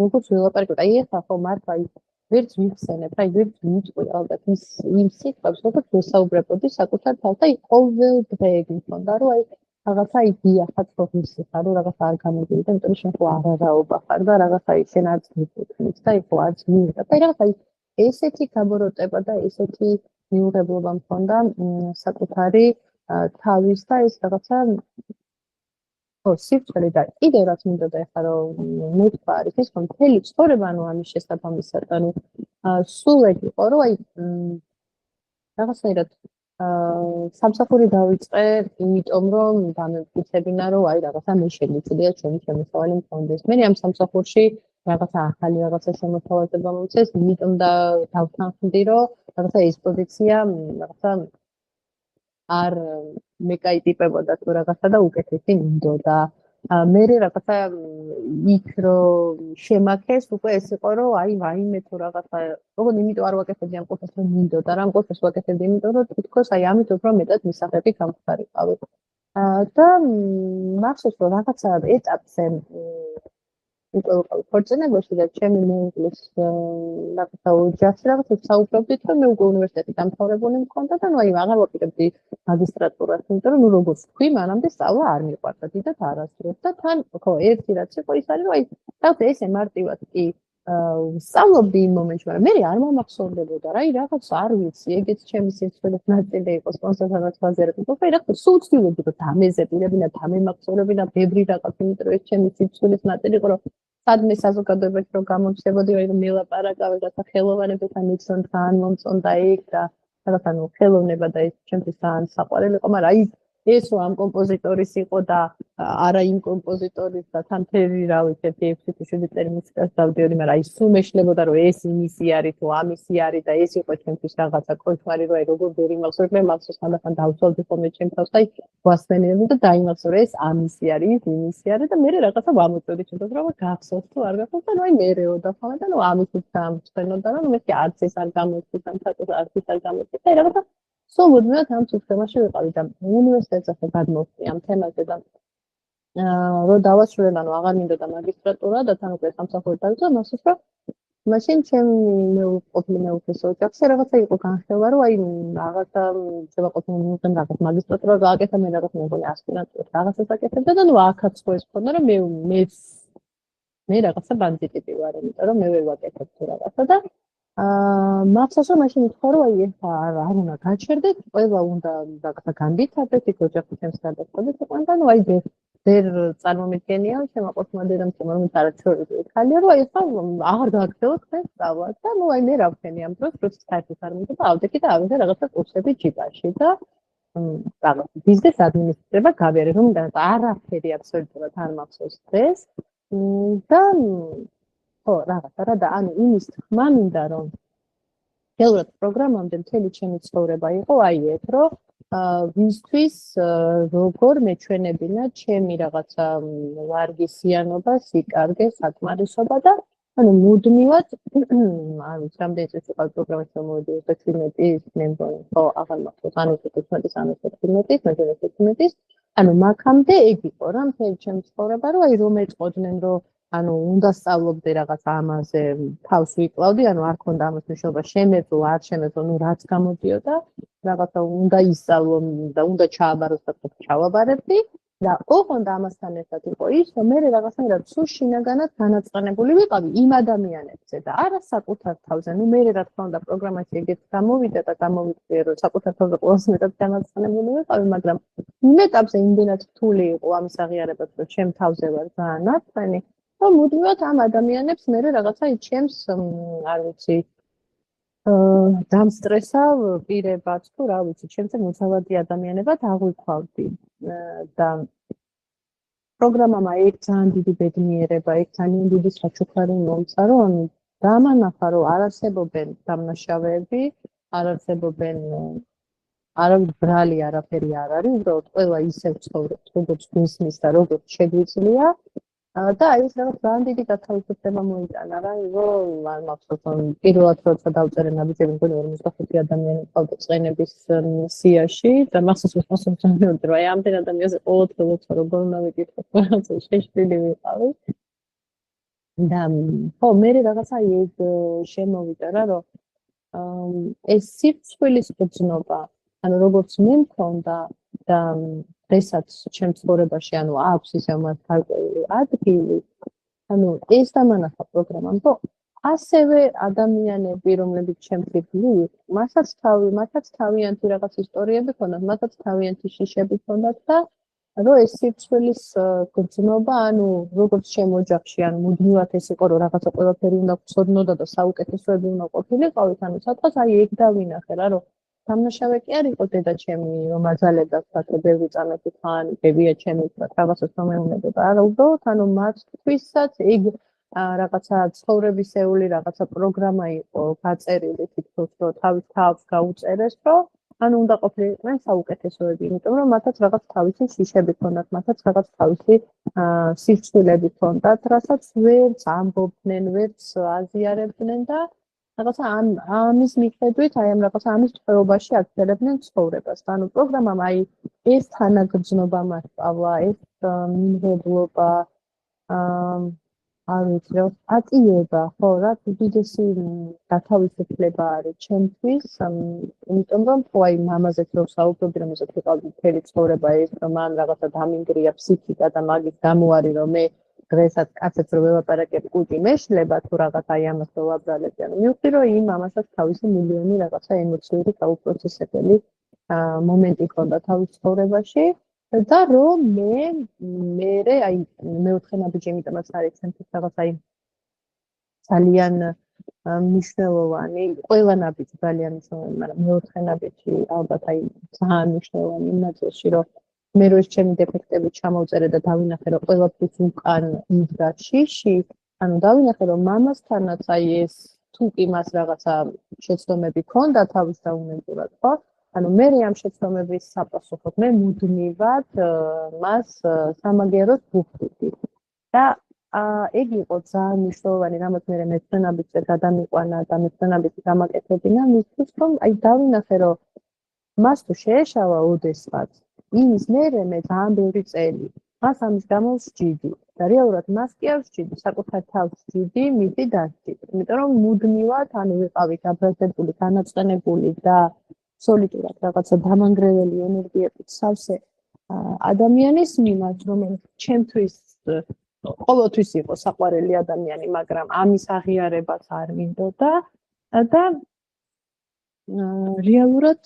როგორც ველაპარაკობ, აი ეხლა ხო მართლა აი ვერც ვიხსენებ, აი ვერც ვიტყვი ალბათ იმ სიტყვებს, როგორც ვესაუბრებოდი საკუთარ თავს და აი ყოველ დღე ეგ მქონდა, რომ აი რაღაცა აი დიახაც ხო ვიცი ხარ, რომ რაღაცა არ გამიგივიდა, იმიტომ რომ შენ ხო არაობა ხარ და რაღაცა აი შენ არც მიფიქრით და აი ხო არც მიიღებ. აი რაღაცა აი ესეთი გამოროტება და ესეთი მიუღებლობა მქონდა საკუთარი თავის და ეს რაღაცა ხო სიცხე და კიდევ რაც მინდოდა ეხლა რომ მეთქვა არის ის რომ მთელი ცხოვრება ანუ ამის შესაბამისად ანუ სულ ეგ იყო რომ აი რაღაცნაირად სამსახური დავიწყე იმიტომ რომ დამემტკიცებინა რომ აი რაღაცა მე შემიძლია ჩემი შემოსავალი მქონდეს მე ამ სამსახურში რაღაცა ახალი რაღაცა შემოთავაზება მომწეს იმიტომ და დავთანხმდი რომ რაღაცა ეს პოზიცია რაღაცა არ მეკაიტიპებოდა თუ რაღაცა და უკეთესი მინდოდა. მე რაღაცა იქ რომ შემაქეს უკვე ეს იყო რომ აი ვაიმე თუ რაღაცა როგორ იმიტომ არ ვაკეთებდი ამ ყოფას რომ მინდოდა რა ამ ყოფას ვაკეთებდი იმიტომ რომ თითქოს აი ამით უფრო მეტად მისაღები გამხდარიყავი. და მახსოვს რომ რაღაცა ეტაპზე უკვე ვიყავი ქორწინებაში და ჩემი მეუღლის რაღაცა ოჯახში რაღაცა საუბრობდით რომ მე უკვე უნივერსიტეტი დამთავრებული მქონდა და ნუ აი აღარ ვაკეთებდი მაგისტრატურას, იმიტომ რომ ნუ როგორც თქვი, მანამდე სწავლა არ მიყვარდა, დიდად არასდროს და თან ხო, ერთი რაც იყო ის არის რომ აი რაღაც ესე მარტივად კი ვსწავლობდი იმ მომენტში, მაგრამ მე არ მომახსოვრდებოდა რა, აი რაღაც არ ვიცი, ეგეც ჩემი სიცოცხლის ნაწილი იყო სპონსორთან ვაზერები. ხო, რა თქმა უნდა, სულ ვცდილობდი რომ დამეზებინებინა, დამემახსოვრებინა ბევრი რაღაც, იმიტომ რომ ეს ჩემი სიცოცხლის ნაწილი იყო, რომ სადმე საზოგადოებაში რომ გამომჩნდებოდი, აი რომ მელაპარაკავ რაღაცა ხელოვანებთან მიცონთან, მომწონდა იქ და რაღაცა ნუ ხელოვნება და ეს ჩემთვის ძალიან საყვარელი იყო, მაგრამ აი ეს რომ ამ კომპოზიტორის იყო და არა იმ კომპოზიტორის და თან თერი რა ვიცი 6-7 წელი მუსიკას დავდიოდი, მაგრამ აი სულ მეშლებოდა რომ ეს იმისი არის თუ ამისი არის და ეს იყო ჩემთვის რაღაცა კოშმარი რომ აი როგორ ვერ იმახსოვრებ, მე მახსოვს ხანდახან დავცვალდი ხოლმე ჩემ თავს და აი ვასვენებდი და დაიმახსოვრე ეს ამისი არის, იმისი არის და მე რაღაცა ვამოწევდი ჩემს რომ გახსოვს თუ არ გახსოვს და ნუ აი მერეოდა ხოლმე და ნუ ამით გამწვენოდა რომ მე არც ეს არ გამოჩნდა თან არც ეს არ გამოჩნდა და რაღაცა სულ მუდმივად ამ სისტემაში ვიყავი და უნივერსიტეტზე გადმოვწი ამ თემაზე და რომ დავასრულე, ანუ აღარ მინდოდა მაგისტრატურა და თან უკვე სამსახური დავიწყე, მახსოვს რომ მაშინ ჩემი ყოფილი მეუღლის ოჯახში რაღაცა იყო განხილვა, რომ აი რაღაცა შევაყოფილ მიღწევ რაღაც მაგისტრატურა გააკეთა, მე რაღაც მეგონი ასპირანტურას რაღაცას აკეთებდა და ნუ აქაც ხო ეს ხონდა, რომ მე რაღაცა ბანდი ტიპი ვარ, იმიტომ რომ მე ვერ ვაკეთებ თუ რაღაცა და მახსოვს რომ მაშინ უთხრა რომ აი ეხლა არ უნდა გაჩერდეთ, ყველა უნდა რაღაცა განვითარდეთ, იქ ოჯახი ჩემს გადასწოდეთ იყვნენ და ნუ აი ვერ წარმომიდგენია შემაყოფილმა დედამისმა რომ არაჩვეულებრივი ხალია რომ აი ეხლა აღარ გააგრძელოთ თქვენ სწავლას და ნუ აი მე რა ვქენი ამ დროს როცა საერთოდ არ მინდოდა ავდექი და ავიღე რაღაცა კურსები ჯიბაში და რაღაც ბიზნეს ადმინისტრება გავიარე რომ არაფერი აბსოლუტურად არ მახსოვს დღეს და ხო რაღაცა რა და ანუ იმის თქმა მინდა რომ ხელურად პროგრამამდე მთელი ჩემი ცხოვრება იყო აი ეს რომ ვისთვის როგორ მეჩვენებინა ჩემი რაღაცა ვარგისიანობა, სიკარგე, საკმარისობა და ანუ მუდმივად არ ვიცი რამდენი წელი ვიყავ პროგრამაში მოვიდი 17-ის მე მგონი ხო აღარ მახსოვს ანუ 15-ის ანუ 17-ის მე 17-ის ანუ მაგამდე ეგ იყო რა მთელი ჩემი ცხოვრება რომ აი რომ ეწყოდნენ რომ ანუ უნდა სწავლობდე რაღაც ამაზე თავს ვიკლავდი ანუ არ ქონდა ამას მნიშვნელობა შემეძლო არ შემეძლო ნუ რაც გამოდიოდა რაღაცა უნდა ისწავლო და უნდა ჩააბაროს და ჩავაბარებდი და ოღონდ ამასთან ერთად იყო ის რომ მე რაღაცნაირად სულ შინაგანად განაწყენებული ვიყავი იმ ადამიანებზე და არა საკუთარ თავზე ნუ მე რა თქმა უნდა პროგრამაში ეგეც გამოვიდა და გამოვიწვია რომ საკუთარ თავზე ყველაზე მეტად განაწყენებული ვიყავი მაგრამ იმ ეტაპზე იმდენად რთული იყო ამის აღიარებაც რომ ჩემ თავზე ვარ ძალიან ნაწყენი რომ მუდმივად ამ ადამიანებს მე რაღაცა იჩემს არ ვიცი დამსტრესავ პირებად თუ რა ვიცი ჩემზე მოცავადი ადამიანებად აღვიქვავდი და პროგრამამ ეგ ძალიან დიდი ბედნიერება, ეგ ძალიან დიდი საჩუქარი მომცა, რომ ანუ დამანახა, რომ არ არსებობენ დამნაშავეები, არ არსებობენ არავის ბრალი არაფერი არ არის, უბრალოდ ყველა ისევ ცხოვრობს, როგორც გვისმის და როგორც შეგვიძლია. და აი ეს რაღაც ძალიან დიდი გათავისუფლება მოიტანა რა, რომ არ მახსოვს რომ პირველად როცა დავწერე ნაბიჯები მგონი 55 ადამიანი ყავდა წენების სიაში და მახსოვს ძალიან რომ აი ამდენ ადამიანზე ყოველდღე როგორ უნდა ვიკითხო რაღაცა შეშლილი ვიყავი და ხო მე რაღაცა ეს შემოვიდა რა რომ ეს სიცოცხლის გრძნობა ანუ როგორც მე მქონდა და დღესაც ჩემ ცხოვრებაში ანუ აქვს ისე მას გარკვეული ადგილი ანუ ეს დამანახა პროგრამამ რომ ასევე ადამიანები რომლებიც ჩემს ირგვლივ მათაც თავიანთი რაღაც ისტორიები ქონდათ მათაც თავიანთი შიშები ქონდათ და რომ ეს სიცოცხლის გრძნობა ანუ როგორც ჩემ ოჯახში ანუ მუდმივად ეს იყო რომ რაღაცა ყველაფერი უნდა გწოდნოდა და საუკეთესოები უნდა ყოფილიყავით ანუ სადღაც აი ეგ დავინახე რა რომ დამნაშავე კი არ იყო დედა ჩემი რომ აძალებდა თქვა ბევრი წამეთი თან ბებია ჩემი თქვა რაღაცას რომ მეუნებოდა არა უბრალოდ ანუ მათთვისაც ეგ რაღაცა ცხოვრებისეული რაღაცა პროგრამა იყო გაწერილი თითქოს რომ თავის თავს გაუწერეს რომ ანუ უნდა ყოფილიყვნენ საუკეთესოები, იმიტომ რომ მათაც რაღაც თავისი შიშები ჰქონდათ, მათაც რაღაც თავისი სირცვილები ჰქონდათ, რასაც ვერც ამბობდნენ, ვერც აზიარებდნენ და რაღაცა ამის მიხედვით, აი ამ რაღაცა ამის ტყვეობაში აქცევდნენ ცხოვრებას. ანუ პროგრამამ აი ეს თანაგრძნობა მასწავლა, ეს მიმღებლობა, არ ვიცი რა, პატიება, ხო, რა, უდიდესი გათავისუფლება არის ჩემთვის, იმიტომ რომ ხო აი მამაზეც რო საუბრობდი, რომ ესეთ ვიყავდი მთელი ცხოვრება ეს, რომ მან რაღაცა დამინგრია ფსიქიკა და მაგის გამო არის, რომ მე დღესაც კაცებს რო ვეპარაკებ კუჭი მეშლება თუ რაღაც აი ამას რო ვაბრალები, ანუ მივხვდი რომ იმ ამასაც თავისი მილიონი რაღაცა ემოციური გაუპროცესებელი მომენტი ჰქონდა თავის ცხოვრებაში და რომ მე აი მეოთხე ნაბიჯი იმიტომაც არის ჩემთვის რაღაც აი ძალიან მნიშვნელოვანი, ყველა ნაბიჯი ძალიან მნიშვნელოვანი, მაგრამ მეოთხე ნაბიჯი ალბათ აი ძალიან მნიშვნელოვანი იმ ნაწილში, რომ მე რო ეს ჩემი დეფექტები ჩამოვწერე და დავინახე, რომ ყველაფრის უკან იდგა შიში, ანუ დავინახე, რომ მამასთანაც აი ეს თუ კი მას რაღაცა შეცდომები ჰქონდა თავის დაუნებურად, ხო? ანუ მე ამ შეცდომების საპასუხოდ მე მუდმივად მას სამაგეროს ვუხდიდი. და ეგ იყო ძალიან მნიშვნელოვანი, რამაც მე მეცნიერებისგან გადამიყვანა და მეცნიერებისგან გამაკეთებინა, მისთვის რომ აი დავინახე, რომ მას თუ შეეშალა ოდესღაც იმის მერე მე ძალიან ბევრი წელი მას ამის გამო ვსჯიდი და რეალურად მას კი არ ვსჯიდი, საკუთარ თავს ვსჯიდი, მითი დასჯით. იმიტომ რომ მუდმივად ანუ ვიყავი გაბრაზებული, განაწყენებული და სოლიდურად რაღაცა დამანგრეველი ენერგიებით სავსე ადამიანის მიმართ, რომელიც ჩემთვის ყოველთვის იყო საყვარელი ადამიანი, მაგრამ ამის აღიარებაც არ მინდოდა და რეალურად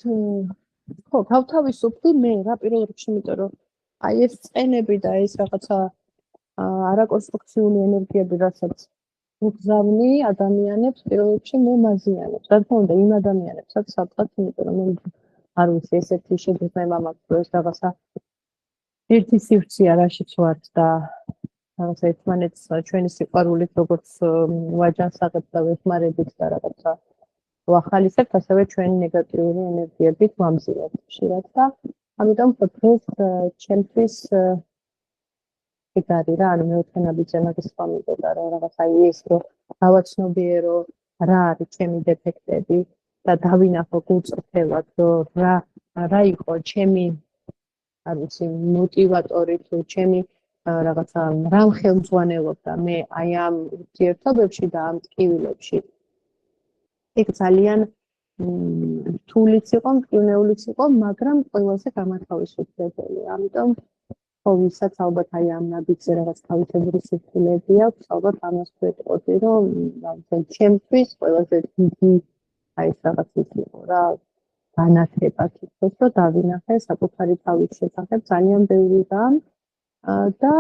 ხო, გავთავისუფლდი მე რა პირველ რიგში, იმიტომ რომ აი ეს წენები და ეს რაღაცა არაკონსტრუქციული ენერგიები, რასაც უგზავნი ადამიანებს, პირველ რიგში მე მაზიანებს. რა თქმა უნდა, იმ ადამიანებსაც სადღაც, იმიტომ რომ მე არ ვიცი, ესეთი შეგრძნება მაქვს, რომ ეს რაღაცა ერთი სივრცეა, რაშიც ვართ და რაღაცა ერთმანეთს ჩვენი სიყვარულით, როგორც ვაჯანსაღებთ და ვეხმარებით და რაღაცა ვახალისებთ, ასევე ჩვენი ნეგატიური ენერგიებით ვამზილებთ ხშირად და ამიტომ დღეს ჩემთვის ეგ არის რა, ანუ მეოთხე ნაბიჯზე მაგის სხვა მინდოდა, რომ რაღაც აი ეს რომ გავაცნობიერო რა არის ჩემი დეფექტები და დავინახო გულწრფელად, რომ რა იყო ჩემი არ ვიცი მოტივატორი თუ ჩემი რაღაცა რამ ხელმძღვანელობდა მე აი ამ ურთიერთობებში და ამ ტკივილებში. ეგ ძალიან რთულიც იყო, მტკივნეულიც იყო, მაგრამ ყველაზე გამათავისუფლებელი. ამიტომ ხო, ვისაც ალბათ აი ამ ნაბიჯზე რაღაც თავისებური სირთულეები აქვს, ალბათ ამას ვეტყოდი, რომ ჩემთვის ყველაზე დიდი აი ეს რაღაც იყო რა, განათება თვითონ, რომ დავინახე საკუთარი თავის შესახებ ძალიან ბევრი რამ და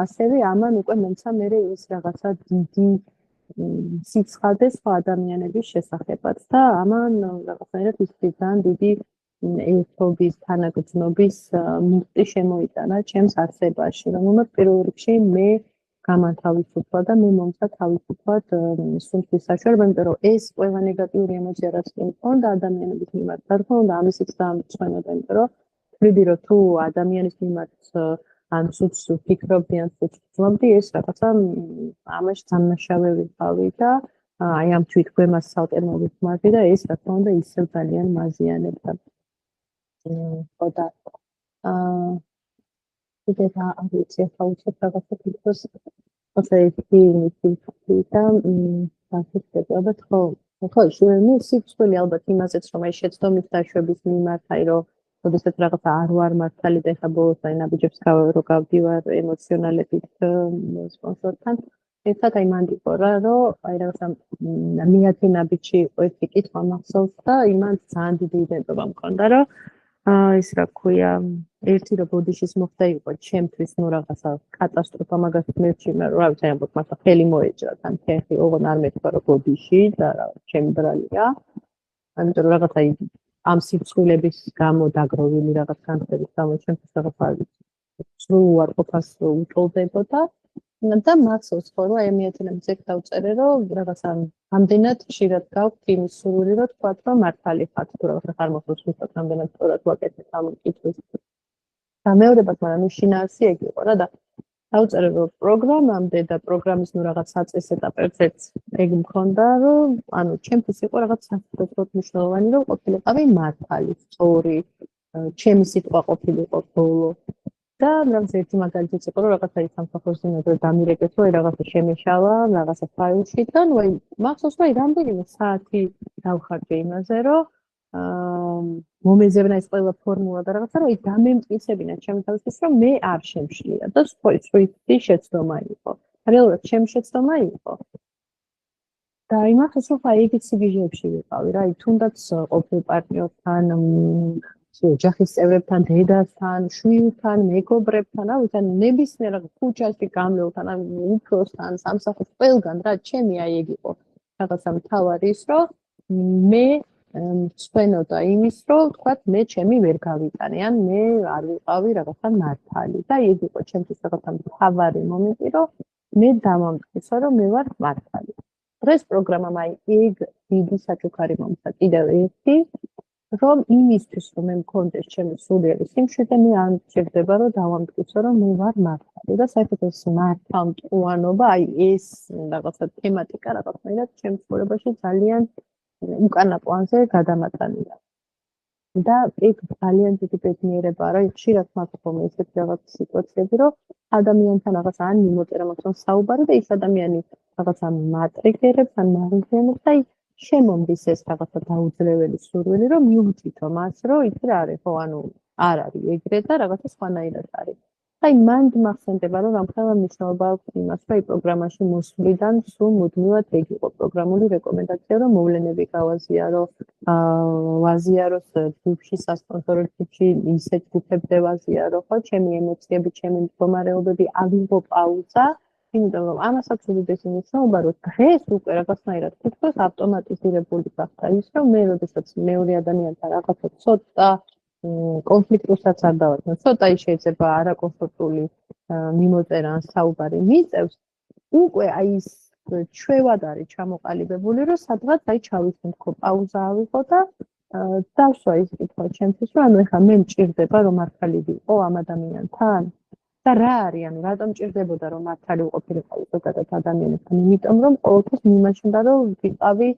ასევე ამან უკვე მომცა მე ის რაღაცა დიდი სიცხადე სხვა ადამიანების შესახებაც და ამან რაღაცნაირად ის ძალიან დიდი ერთობის, თანაგრძნობის მუხტი შემოიტანა ჩემს არსებაში, რომელმაც პირველ რიგში მე გამანთავისუფლა და მე მომცა თავისუფლად სუნთქვის საშუალება, იმიტომ რომ ეს ყველა ნეგატიური ემოცია, რაც მქონდა ადამიანების მიმართ, რა თქმა უნდა, ამისიც დამწვენოდა, იმიტომ რომ ვთვლი, რომ თუ ადამიანის მიმართ ან სულს ვფიქრობდი, ან სულს ვძმობდი, ეს რაღაცა ამაში დამნაშავე ვიყავი და აი ამ თვითგვემას ცალკე მოვიხმარდი და ეს რა თქმა უნდა ისევ ძალიან მაზიანებდა. ხო და კიდევ არ ვიცი, ახლა უცებ რაღაცა თვითონ ასე ისინი და დასწრები, ალბათ ხო, ნუ სიცხელი ალბათ იმაზეც, რომ აი შეცდომის დაშვების მიმართ, აი რომ როდესაც რაღაცა არ ვარ მართალი და ეხლა ბოლოს აი ნაბიჯებს რო გავდივარ ემოციონალებით სპონსორთან, ერთად აი მანდ იყო რა, რომ აი რაღაცა მეათე ნაბიჯი იყო ერთი კითხვა მახსოვს და იმან ძალიან დიდი იდენტობა მქონდა, რომ ის რა ქვია, ერთი რომ ბოდიშის მოხდა იყო ჩემთვის ნუ რაღაცა კატასტროფა, მაგას მერჩი მე რა ვიცი, ამბობ მასა ხელი მოეჭრა თან ხეხი, ოღონ არ მეთქვა რომ ბოდიში და რა ჩემი ბრალია. ამიტომ რომ რაღაცა ამ სიცხვილების გამო დაგროვილი რაღაც განცდების გამო ჩემთვის რაღაც არ ვიცი. სრულ უარყოფას უტოლდებოდა და მახსოვს ხო რომ ემიათინებს ეგ დავწერე რომ რაღაცა ამდენად ხშირად გავხდი იმის სურვილი რომ თქვათ რომ მართალი ხართ თუ რაღაცა ხარ მოხდეს უბრალოდ ამდენად სწორად ვაკეთებ ამ კითხვის და მეორებად მაგრამ უშინაარსი ეგ იყო რა და დავწერე რომ პროგრამამდე და პროგრამის ნუ რაღაც საწეს ეტაპებზეც ეგ მქონდა რომ ანუ ჩემთვის იყო რაღაც საფუძვლოდ მნიშვნელოვანი რომ ყოფილიყავი მართალი სწორი ჩემი სიტყვა ყოფილიყო ბოლო და რაღაც ერთი მაგალითიც იყო რომ რაღაცა ის სამსახურს იმედრო დამირეკეს რომ რაღაცა შემეშალა რაღაცა ფაილში და ნუ აი მახსოვს რომ რამდენიმე საათი დავხარჯე იმაზე რომ მომეზევნა ეს ყველა ფორმულა და რაღაცა რომ აი დამემტკიცებინა ჩემი თავისთვის რომ მე არ შემშლია და სწორი შეცდომა იყო რეალურად ჩემი შეცდომა იყო და იმახსოვს რომ აი ეგეც სიგიჟეებში ვიყავი რა აი თუნდაც ყოფილ პარტნიორთან ოჯახის წევრებთან, დედასთან, შვილთან, მეგობრებთან, რა ვიცი, ნებისმიერ ქუჩაში გამლევთან, ან უფროსთან, სამსახურში, ყველგან რა, ჩემი აი ეგ იყო. რაღაცა მთავარი ის, რომ მე ვცვენოდა იმის, რომ თქვათ, მე ჩემი ვერ გავიტანე, ან მე არ ვიყავი რაღაცა მართალი. და ეგ იყო ჩემთვის რაღაცა მთავარი მომენტი, რომ მე დამამტკიცა, რომ მე ვარ მართალი. დღეს პროგრამამ აი ეგ დიდი საჩუქარი მომცა კიდევ ერთი რომ იმისთვის რომ მე მქონდეს ჩემი სულიერი სიმშვიდე მე არ მჭირდება რომ დავამტკიცო რომ მე ვარ მართალი და საერთოდ ეს მართალმტყუანობა აი ეს რაღაცა თემატიკა რაღაცნაირად ჩემს ცხოვრებაში ძალიან უკანა პლანზე გადამატანია და ეგ ძალიან დიდი ბედნიერებაა რომ ხშირად მაქვს ხოლმე ესეთი რაღაც სიტუაციები რომ ადამიანთან რაღაც ან მიმოწერა მაქვს საუბარი და ის ადამიანი რაღაცა მატრიგერებს ან მარიგენებს და შემომდის ეს რაღაცა დაუძლეველი სურვილი რომ მივუწითო მას რომ იცი რა არის ხო ანუ არ არის ეგრე და რაღაცა სხვანაირად არის. აი მან მახსენდება რომ რამხელა მნიშვნელობა აქვს იმას რომ აი პროგრამაში მოსვლიდან სულ მუდმივად ეგ იყო პროგრამული რეკომენდაცია რომ მოვლენები გავაზიარო ვაზიაროს ჯგუფში სასპონსორო ჯგუფში ისეთ ჯგუფებზე ვაზიარო ხო ჩემი ემოციები ჩემი მდგომარეობები ავიღო პაუზა იმიტომ რომ ამასაც უდიდესი მნიშვნელობა რომ დღეს უკვე რაღაცნაირად თითქოს ავტომატიზირებული გახდა ის რომ მე როდესაც მეორე ადამიანთან რაღაცა ცოტა კონფლიქტუსაც არ დავაწყო ცოტა ის შეიძლება არაკომფორტული მიმოწერა ან საუბარი მიწევს უკვე აი ის ჩვევად არის ჩამოყალიბებული რომ სადღაც აი ჩავისუნთქო პაუზა ავიღო და დავსვა ის კითხვა ჩემთვის რომ ანუ ეხლა მე მჭირდება რომ მართალი ვიყო ამ ადამიანთან და რა არის, ანუ რატომ ჭირდებოდა რომ მართალი უყოფილიყო ზოგადად ადამიანებთან? იმიტომ რომ ყოველთვის მიმაჩნდა რომ ვიყავი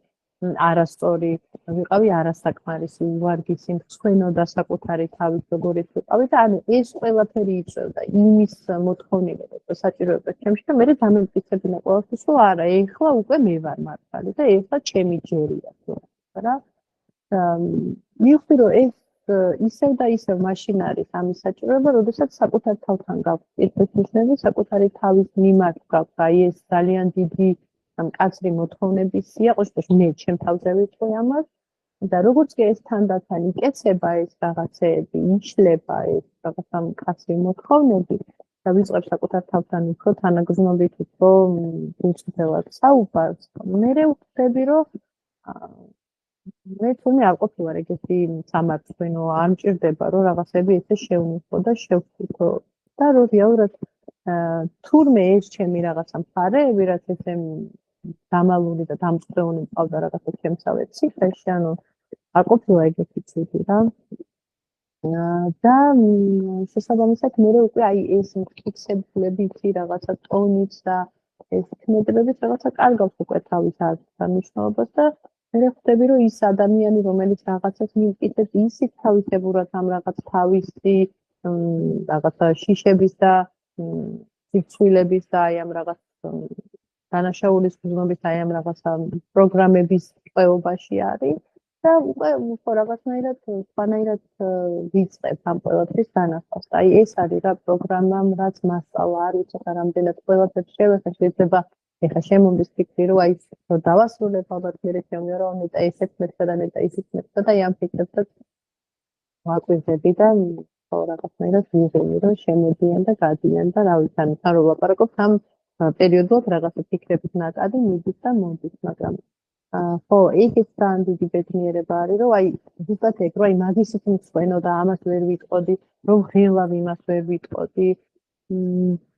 არასწორი, ვიყავი არასაკმარისი, უვარგისი, მსხვენოდა საკუთარი თავის როგორიც ვიყავი და ანუ ეს ყველაფერი იწევდა იმის მოთხოვნილებას და საჭიროებას ჩემში და მე დამემტკიცებინა ყოველთვის რომ არა, ეხლა უკვე მე ვარ მართალი და ეხლა ჩემი ჯერია რა. მივხვდი რომ ეს ისევ და ისევ მაშინ არის ამის საჭიროება, როდესაც საკუთარ თავთან გაქვს პირფესნიშნები, საკუთარი თავის მიმართ გაქვს აი ეს ძალიან დიდი მკაცრი მოთხოვნების სია, ყოველთვის მე ჩემ თავზე ვიტყვი ამას და როგორც კი ეს თანდათან იკეცება ეს რაღაცეები, იშლება ეს რაღაცა მკაცრი მოთხოვნები და ვიწყებ საკუთარ თავთან უფრო თანაგრძნობით უფრო უწყდელად საუბარს, მე ვხვდები რომ მე თუნდაც არ ყოფილა ეგეთი სამართლენო არ მჭირდება რომ რაღაცები ესე შევნიხო და შევხვიქო და რომ რეალურად თურმე ეს ჩემი რაღაცა მხარეები რაც ესე დამალული და დამწყდეული მყავდა რაღაცა ჩემსავე ციხეში ანუ არ ყოფილა ეგეთი ცუდი რა და შესაბამისად მე უკვე აი ეს მტკიცებულები იცი რაღაცა ტონიც და ეს ქმედებებით რაღაცა კარგავს უკვე თავის აღსანიშნაობას და მე ხვდები რომ ის ადამიანი რომელიც რაღაცას მიმტკიცებს ისიც თავისებურად ამ რაღაც თავისი რაღაცა შიშების და სიცილების და აი ამ რაღაც დანაშაულის გზნობის აი ამ რაღაცა პროგრამების წეობაში არის და უკვე უფრო რაღაცნაირად სხვანაირად ვიწყებ ამ ყველაფრის დანახვას. აი ეს არის რა პროგრამამ რაც მასწავლა არ ვიცი ხა რამდენად ყველაფერს შევეხე შეიძლება ეხა შემომდის ფიქრი რომ აი რომ დავასრულებ ალბათ მე შემიძლია რომ მეტა ისეთ მეტსა და მეტა ისეთ მეტსა და ამ ფიქრებსაც ვაკვირდები და რაღაცნაირად ვიღები რომ შემოდიან და გადიან და რა ვიცი ან რო ვაპარაკობ ამ პერიოდულად რაღაცა ფიქრებით ნაკადი მიდის და მოდის მაგრამ ხო იქით ძალიან დიდი ბედნიერება არის რომ აი ზუსტად ეგ რომ აი მაგისით მწვენო და ამას ვერ ვიტყოდი რომ ღილავ იმას ვერ ვიტყოდი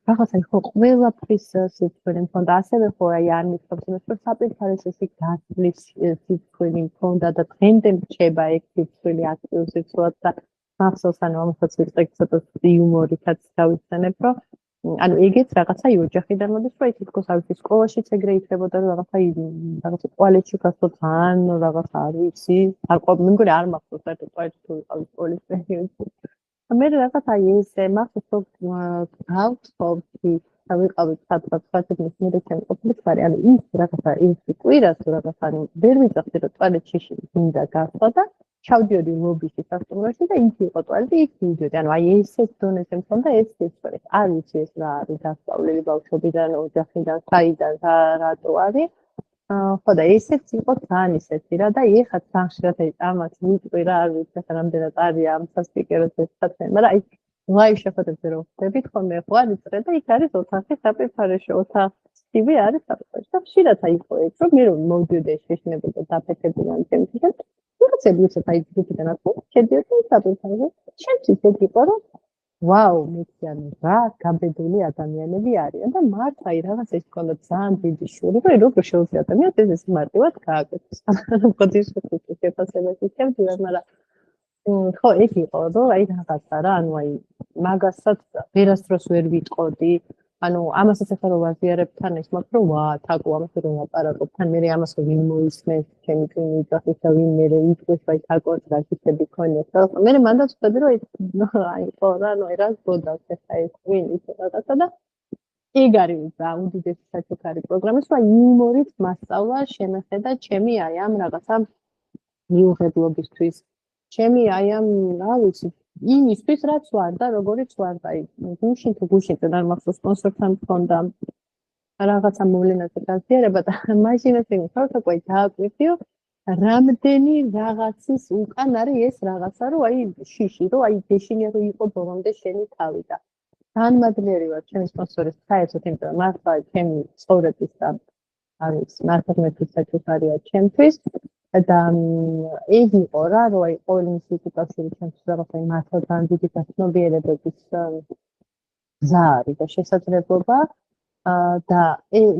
რაღაცა ხო ყველაფრის სიძველი მქონდა, ასევე ხო აი არ მithობს იმას, რომ საპირფარეშო ისე გასვლის სიძველი მქონდა და დღემდე რჩება ეგ სიძველი აქტიურ სიცოცხლეად და მახსოვს ანუ ამასაც ვიყრე ცოტა იუმორითაც გავიხსენებ, რომ ანუ ეგეც რაღაცა ოჯახიდან მოდის, რომ თითქოს არ ვიცი, სკოლაშიც ეგრე იქნებოდა, რომ რაღაცა ტუალეტში გასვლა ძალიან რაღაცა არ ვიცი, არ ყოფილი, მე მგონი არ მახსოვს საერთოდ ტუალეტში თუ ვიყავი სკოლის პერიოდში. მე რაღაც აი ესე მახსოვს რომ გავთხოვდი და ვიყავით სადღაც საერთოდ მე ჩემი ყოფილი ხარი ანუ ის რაღაცა ის კვირას რაღაცა ანუ ვერ ვიწახდი რომ ტუალეტში მინდა გასვლა და ჩავდიოდი ლობიში სასტუმროში და იქ იყო ტუალეტი იქ მივდიოდი ანუ აი ესეთ დონეზე მქონდა ეს სიძველი არ ვიცი ეს რა არის დასწავლელი ბავშვობიდან ოჯახიდან საიდან რატო არის ხო და ესეც იყო ძალიან ისეთი რა და ეხლა ძალიან ხშირად ამას ვიტყვი რა არ ვიცი ახლა რამდენად არის ამ სასპიკეროზე საქმე მაგრამ აი ლაივ შეხვედრებზე რომ ვხდებით ხოლმე ხო არის წრე და იქ არის ოთახი საპირფარეშო ოთახი არის საპირფარეშო და ხშირად აი ხო ეს რომ მე რომ მოვდიოდი შეშინებოდა დაფეთებიდან ჩემთვის რაღაცები უცებ აი ჯგუფიდან ახლა შედიოდი საპირფარეშო ჩემთვის ეგ იყო რომ ვაუ, მეცი ანუ რა გაბედული ადამიანები არიან და მართლა აი რაღაც ეს კონდა ძალიან დიდი შური, რომ როგორ შეუძლია ადამიანს ეს მარტივად გააკეთოს. მოდი შეფასებაში ჩემთვის, მაგრამ ხო, ეგ იყო, რომ აი რაღაცა რა, ანუ აი მაგასაც ვერასდროს ვერ ვიტყოდი. ანუ ამასაც ახლა რომ ვაზიარებ თან ის მაქვს რომ ვა, თაკო ამას რომ ლაპარაკობ თან მე ამას რომ ვინ მოისმენს, ჩემი ტვინი იძახის და ვინ მე ვიტყვის, აი თაკო რა შეთები ქონია. მე მანდაც ვხედი რომ აი ხო რა, ანუ აი რას გოდავს ახლა ეს ვინ ის რაღაცა და ეგ არის რა უდიდესი საჩუქარი პროგრამა, სხვა იუმორით მასწავლა შემეხედა ჩემი აი ამ რაღაცა მიუღებლობისთვის. ჩემი აი ამ რა ვიცი იმისთვის რაც ვარ და როგორიც ვარ და აი გუშინ არ მახსოვს სპონსორთან მქონდა რაღაცა მოვლენაზე გაზიარება და მაშინაც იმის თავსაკვე დააკვირდიო რამდენი რაღაცის უკან არის ეს რაღაცა რომ აი შიში რომ აი დეშინია რომ იყო ბოლომდე შენი თავი და განმადლიერი ვარ ჩემი სპონსორის საერთოდ იმიტომ რომ მართლა ჩემი ცხოვრების და არ ვიცი მართლმეტის საჩუქარია ჩემთვის და ეგ იყო რა რომ აი ყოველი მისი უკავშირი ჩემთვის რაღაცა მართლა ძალიან დიდი გაცნობიერებების გზა არის და შესაძლებლობა და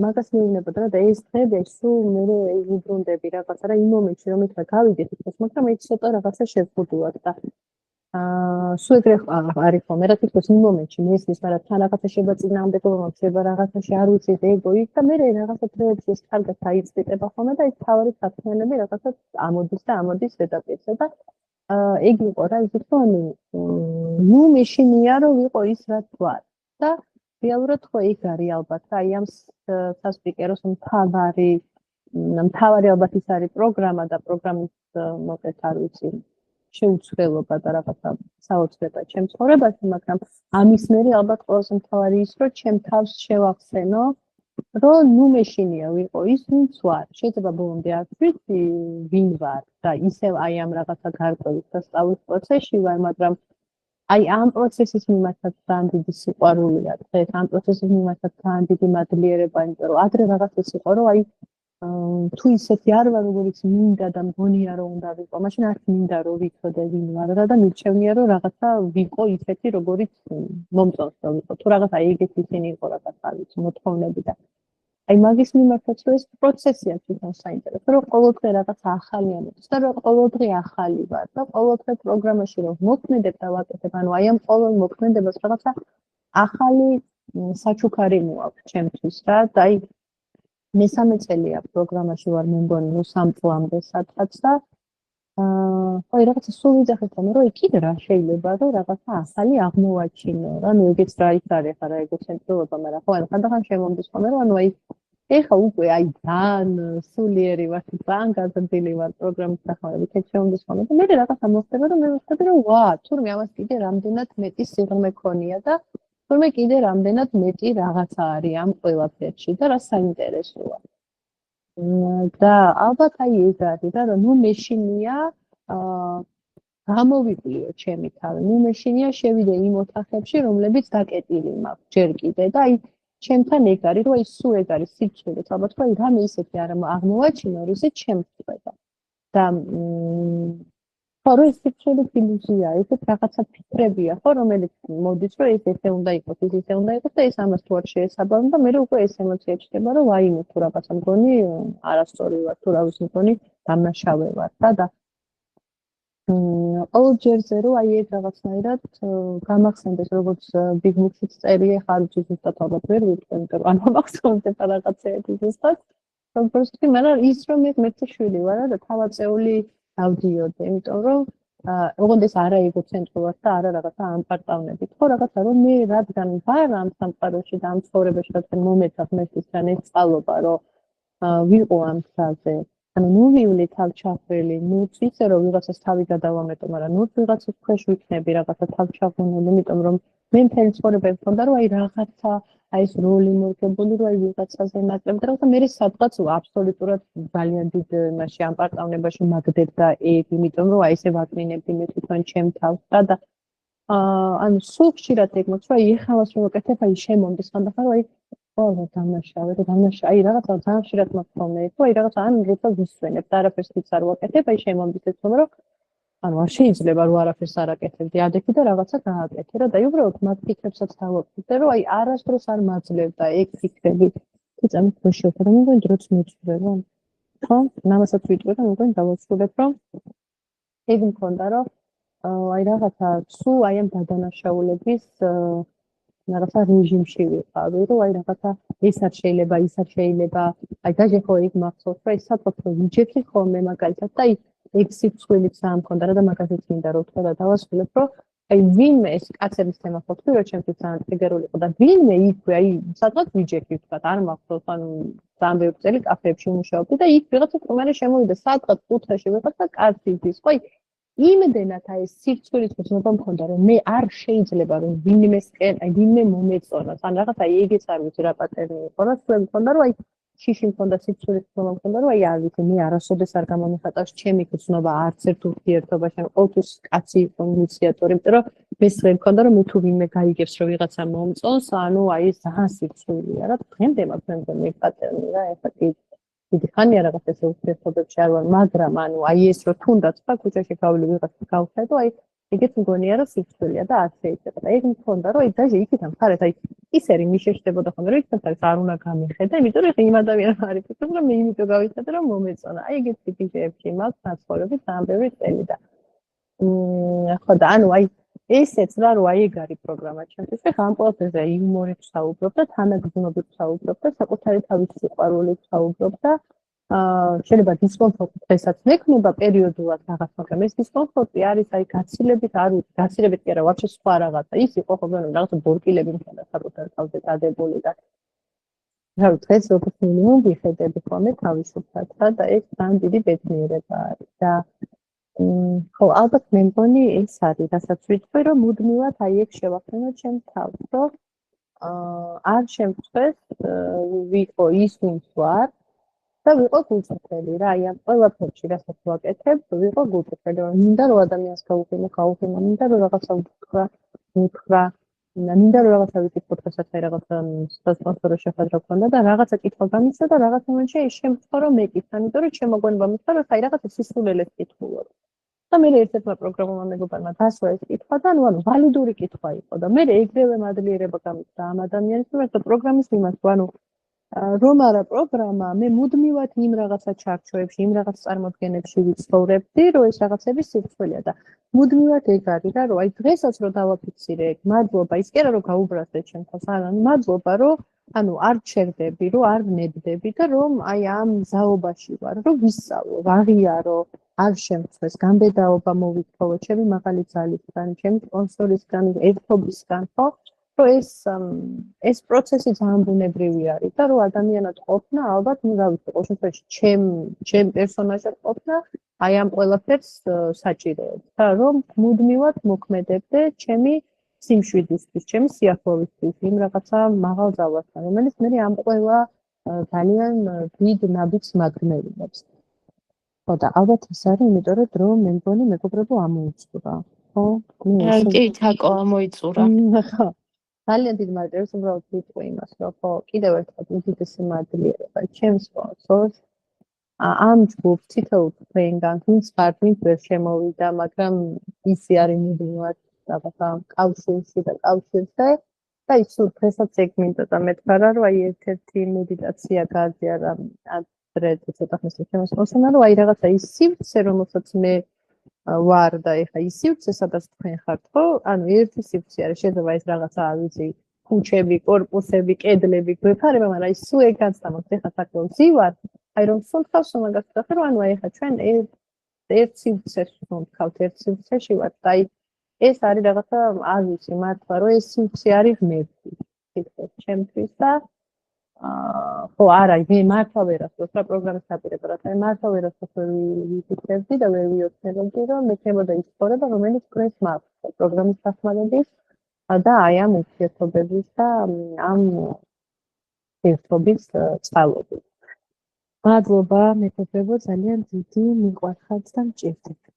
მაგას მივინებოდა და ეს დღე სულ მე ვიბრუნდები რაღაცა რა იმ მომენტში რომ ითქვა გავიდე თითქოს მაგრამ მე ცოტა რაღაცა შევხვდივარ და სულ ეგრე არის ხოლმე რა თითქოს იმ მომენტში მე ისმის მაგრამ თან რაღაცა შეიძლება წინააღმდეგობა შეიძლება რაღაცაში არ ვიცი ეგო იქ და მე რაღაცა დღეებში ეს კარგად დაიწიტება ხოლმე და ეს თავი საქმიანები რაღაცა ამოდის ზედაპირზე და ეგ იყო რა ისიც რომ ნუ მეშინია რომ ვიყო ის რაც ვარ და რეალურად ხო ეგ არის ალბათ აი ამ სასპიკეროს მთავარი ალბათ ის არის პროგრამა და პროგრამის მოკეთ არ ვიცი შეუცვლელობა და რაღაცა საოცრება ჩემ ცხოვრებაში მაგრამ ამის მერე ალბათ ყველაზე მთავარი ის რომ ჩემ თავს შევახსენო რომ ნუ მეშინია ვიყო ის ვინც ვარ შეიძლება ბოლომდე არ ვიცი ვინ ვარ და ისევ აი ამ რაღაცა გარკვევის და სწავლის პროცესში ვარ მაგრამ აი ამ პროცესის მიმართაც ძალიან დიდი სიყვარულია დღეს ამ პროცესის მიმართაც ძალიან დიდი მადლიერება იმიტომ რომ ადრე რაღაც ის იყო რომ აი თუ ისეთი არ ვარ როგორიც მინდა და მგონია რომ უნდა ვიყო მაშინ არც მინდა რომ ვიცოდე ვინ ვარ და მირჩევნია რომ რაღაცა ვიყო ისეთი როგორიც მომწონს რომ ვიყო თუ რაღაცა ეგეთი ისინი იყო რაღაცა ვიცი მოთხოვნები და აი მაგის მიმართაც რომ ეს პროცესია თვითონ საინტერესო რომ ყოველდღე რაღაცა ახალი ამოდის და რომ ყოველდღე ახალი ვარ და ყოველდღე პროგრამაში რომ მოქმედებ და ვაკეთებ ანუ აი ამ ყოველ მოქმედებას რაღაცა ახალი საჩუქარი მოაქვს ჩემთვის რა და აი მესამე წელია პროგრამაში ვარ მე მგონი ნუ 3 წლამდე სადღაც და აი რაღაცა სულ ვიძახეთ რომ იქ რა შეიძლება რომ რაღაცა ახალი აღმოვაჩინო რა ნუ ეგეც რა ის არის ხარა ეგოცენტრობა მაგრამ ხო ხანდახან შემომდის ხოლმე რომ ანუ აი ეხა უკვე აი ძალიან სულიერი ვარ ძალიან გაზრდილი ვარ პროგრამის სახმარებით ეგ შემომდის ხოლმე და მე რაღაცა მოხდება რომ მე ვხვდები რომ ვა თურმე ამას კიდე რამდენად მეტი სიღრმე ქონია და თურმე კიდე რამდენად მეტი რაღაცა არის ამ ყველაფერში და რა საინტერესოა და ალბათ აი ეს არის და რომ ნუ მეშინია გამოვიყვლიო ჩემი თავი ნუ მეშინია შევიდე იმ ოთახებში რომლებიც დაკეტილი მაქვს ჯერ კიდე და აი ჩემთან ეგ არის რომ აი სულ ეგ არის სიჩქარე ალბათ რომ რამე ისეთი არ აღმოვაჩინო რომ ისე ჩემს წვედა და ხო, რომ ეს სიცხვილის ილუზია, ესეც რაღაცა ფიქრებია, ხო, რომელიც მოდის, რომ ეს ესე უნდა იყოს, ის ისე უნდა იყოს და ეს ამას თუ არ შეესაბამება და მე უკვე ეს ემოცია ჩდება, რომ ვაიმე თუ რაღაცა მგონი არასწორი ვარ, თუ რა ვიცი მგონი დამნაშავე ვარ და ყოველ ჯერზე რომ აი ეს რაღაცნაირად გამახსენდეს როგორც ბიგ ბუქშიც წერია ხარ უცი ზუსტად ალბათ ვერ ვიტყვი, იმიტომ რომ ანუ მაგსონდება რაღაცეები ზუსტად. პროფესორი მაგრამ ის რომ მე მეცი შვილი ვარ და თავაწეული დავდიოდი, იმიტომ რომ ოღონდ ეს არა ეგოცენტრულად და არა რაღაცა ამპარტავნებით. ხო რაღაცა რომ მე რადგან ვარ ამ სამყაროში და ამ ცხოვრებაში რადგან მომეცათ მესთან ეს წყალობა რომ ვიყო ამ გზაზე. ანუ ნუ ვივლი თავჩახრილი, ნუ ისე რომ ვიღაცას თავი გადავამეტო, მაგრამ ნუ ვიღაცის ქვეშ ვიქნები რაღაცა თავჩაღუნული, იმიტომ რომ მე მთელი ცხოვრება მქონდა რომ აი რაღაცა აი ეს როლი მორგებული რომ აი ვიღაცაზე ნაკლებდა და მე სადღაც აბსოლუტურად ძალიან დიდ მასში ამპარტავნებაში მაგდებდა ეგ, იმიტომ რომ აი ესე ვაკნინებდი მე თვითონ ჩემ თავს და ანუ სულ ხშირად ეგ მოხდა, აი ეხავას რომ ვაკეთებ, აი შემომდის ხანდახან რომ აი ყველა დამნაშავე და დამნაშავე, აი რაღაცა ძალიან ხშირად მოხდა, თუ აი რაღაცა ან როცა ვისვენებ და არაფერს ვიც არ ვაკეთებ, აი შემომდის ეს რომ ანუ არ შეიძლება რომ არაფერს არ აკეთებდი, ადექი და რაღაცა გააკეთე რა და აი უბრალოდ მაგ ფიქრებსაც დავაკეთე, რომ აი არასდროს არ მაძლევდა ეგ ფიქრები. იცით, ხო შეიძლება რომ მგონი დროც მეწვევა. ხო, ნამასაც ვიტყვი და მგონი დავასრულებ რომ ეგ მქონდა რომ აი რაღაცა სულ აი ამ დადანაშაულების რაღაცა რეჟიმში ვიყავი, რომ აი რაღაცა ეს არ შეიძლება, ის არ შეიძლება. აი დაჟე ხო ეგ მახსოვს, რომ ეს საფოთო ვიჯექი ხოლმე მაგალითად და აი ეგ სიცხვილიც ამქონდა რა და მაგაზეც მინდა რომ თქვა და დავასრულებ, რომ აი ვინმე ეს კაცების თემა ხო თქვი, რომ ჩემთვის ძალიან ტრიგერული იყო და ვინმე იქვე აი სადღაც ვიჯექი თქვა, არ მახსოვს, ანუ ძალიან ბევრი წელი კაფეებში ვმუშაობდი და იქ ვიღაცა წუმარე შემოვიდა სადღაც კუთხეში ვიღაცა კაცი ის ხო იმდენად აი სიცხვილის გზნობა მქონდა რომ მე არ შეიძლება რომ ვინმესკენ აი ვინმე მომეწონოს ან რაღაცა ეგეც არ ვიცი რა პატერნი იყო რა სულ მქონდა რომ აი შიში მქონდა სიცხვილის გზნობა მქონდა რომ აი არ ვიცი მე არასოდეს არ გამომიხატავს ჩემი გზნობა არც ერთ ურთიერთობაში ან ყოველთვის კაცი იყო ინიციატორი იმიტომ რომ მე მქონდა რომ მე თუ ვინმე გაიგებს რომ ვიღაცა მომწონს ანუ აი ეს ძალიან სიცხვილია რა დღემდე მაქვს მე პატერნი რა ეხლა კი დიდი ხანია რაღაც ესე ურთიერთობებში არ ვარ, მაგრამ ანუ აი ეს რომ თუნდაც ხა ქუჩაში გავლი ვიღაცა გავხედო, აი ეგეც მგონია რომ სიცხვილია და არ შეიძლება. და ეგ მქონდა რომ აი დაჟე იქით ამ ხარეთ აი ისერი მიშეშდებოდა ხოლმე რომ იქაც არის არ უნდა გამიხედა, იმიტომ რომ იმ ადამიანს არ იფიქრებ რომ მე იმიტომ გავიხედე რომ მომეწონა. აი ეგეც ტიპიებში მაქვს საცხოვრებით ძალიან ბევრი წელი და ხო და ანუ აი ესეც რა რომ აი ეგ არის პროგრამა ჩემთვის. ეხლა ამ ყველაფერზე იუმორით ვსაუბრობ და თანაგრძნობით ვსაუბრობ და საკუთარი თავის სიყვარულით ვსაუბრობ და შეიძლება დისკომფორტი დღესაც მექნება პერიოდულად რაღაც, მაგრამ ეს დისკომფორტი არის აი გაცილებით არ ვიცი, გაცილებით კი არა, ვაფშე სხვა რაღაცა. ის იყო ხოლმე რაღაცა ბორკილები მქონდა საკუთარ თავზე დადებული და რა ვიცი, დღეს როგორც მინიმუმ ვიხედები ხოლმე თავისუფლად და ეს ძალიან დიდი ბედნიერება არის და ხო, ალბათ მე მგონი ეს არის, რასაც ვიტყვი, რომ მუდმივად აი ეგ შევახსენო ჩემ თავს, რომ არ შემწყვეს ვიყო ის ვინც ვარ და ვიყო გულწრფელი რა, აი ამ ყველაფერში რასაც ვაკეთებ, ვიყო გულწრფელი, რომ მინდა რომ ადამიანს გაუღიმო, მინდა რომ რაღაცა უთხრა, მინდა რომ რაღაცა ვიკითხო დღესაც აი რაღაცა სასპონსორო შეხვედრა გქონდა და რაღაცა კითხვა გამიცა და რაღაცა მომენტში შემწყო რომ მეკითხა, იმიტომ რომ ჩემ მოგონება მითხრა რომ აი რაღაცა სისულელეს კითხულობ. და მე ერთ-ერთმა პროგრამულმა მეგობარმა დასვა ეს კითხვა და ანუ ვალიდური კითხვა იყო და მე ეგრევე მადლიერება გამიცა ამ ადამიანისთვის და პროგრამის მიმართ ანუ რომ არა პროგრამა მე მუდმივად იმ რაღაცა ჩარჩოებში, იმ რაღაც წარმოდგენებში ვიცხოვრებდი, რომ ეს რაღაცები სიცხვილეა და მუდმივად ეგ არის რა, რომ აი დღესაც რომ დავაფიქსირე ეგ, მადლობა, ის კი არა რომ გაუბრაზდე ჩემთავს, არა, მადლობა, რომ ანუ არ ჩერდები, რომ არ ნებდები და რომ აი ამ ზაობაში ვარ, რომ ვისწავლო, ვაღიარო, არ შემწვეს, გამბედაობა მოვიქოვო, ჩემი მაღალი ძალისგან, ჩემი სპონსორისგან, ერთობისგან, ხო? რომ ეს პროცესი ძალიან ბუნებრივი არის და რომ ადამიანად ყოფნა ალბათ, ну, რა ვიცი, ყოველ შემთხვევაში ჩემ პერსონაჟად ყოფნა აი ამ ყველაფერს საჭიროებს და რომ მუდმივად მოქმედებდე ჩემი სიმშვიდისთვის, ჩემი სიახლოვისთვის, იმ რაღაცა მაღალ ძალასთან, რომელიც მე ამ ყველა ძალიან დიდ ნაბიჯს მაგნევინებს. ხო და ალბათ ეს არის, იმიტომ რომ დრო მე მგონი მეგობრებო ამოიწურა, ხო? კი, თაკო ამოიწურა. ხო. ძალიან დიდ მადლობს უბრალოდ ვიტყვი იმას, რომ ხო, კიდევ ერთხელ უდიდესი მადლიერება ჩემს სპონსორს, ამ ჯგუფს თითოეულ თქვენგან ვინც ხართ, ვინც ვერ შემოვიდა, მაგრამ ისი არის მუდმივად რაღაცა კავშირში და კავშირზე და ის სულ დღესაც ეგ მინდა და მეთქარა, რომ აი ერთ-ერთი მედიტაცია გააზიარა ადრე ცოტა ხნის შემოსვლასთან, რომ აი რაღაცა ის სივრცე, რომელსაც მე ვარ და ეხა ის სივრცე, სადაც თქვენ ხართ, ხო? ანუ ერთი სივრცე არის, შეიძლება ეს რაღაცა, ვიცი, ქუჩები, კორპუსები, კედლები გვეფარება, მაგრამ ის სულ ეგ განსხვავდება. ეხა საკუთარ ზივარ, აი რომ სულ თავს მაგას ვთქვი, რომ ანუ აი ეხა ჩვენ ერთ სივრცეში ვთქვათ, ერთ სივრცეში ვართ და აი ეს არის რაღაცა, არ ვიცი, მართლა რომ ეს სივრცე არის ღმერთი, თითქოს ჩემთვის და ხო, არა, მე მართლა ვერასდროს რა პროგრამის დაპირება, რათა მართლა ვერასდროს ვერ ვიფიქრებდი და ვერ ვიოცნებდი, რომ მე ჩემოდა ის ცხოვრება, რომელიც კრეს მაქვს პროგრამის სახმარებით და აი ამ ურთიერთობების და ამ ერთობის წყალობით. მადლობა, მეგობრებო, ძალიან დიდი მიყვარხართ და მჭირდება.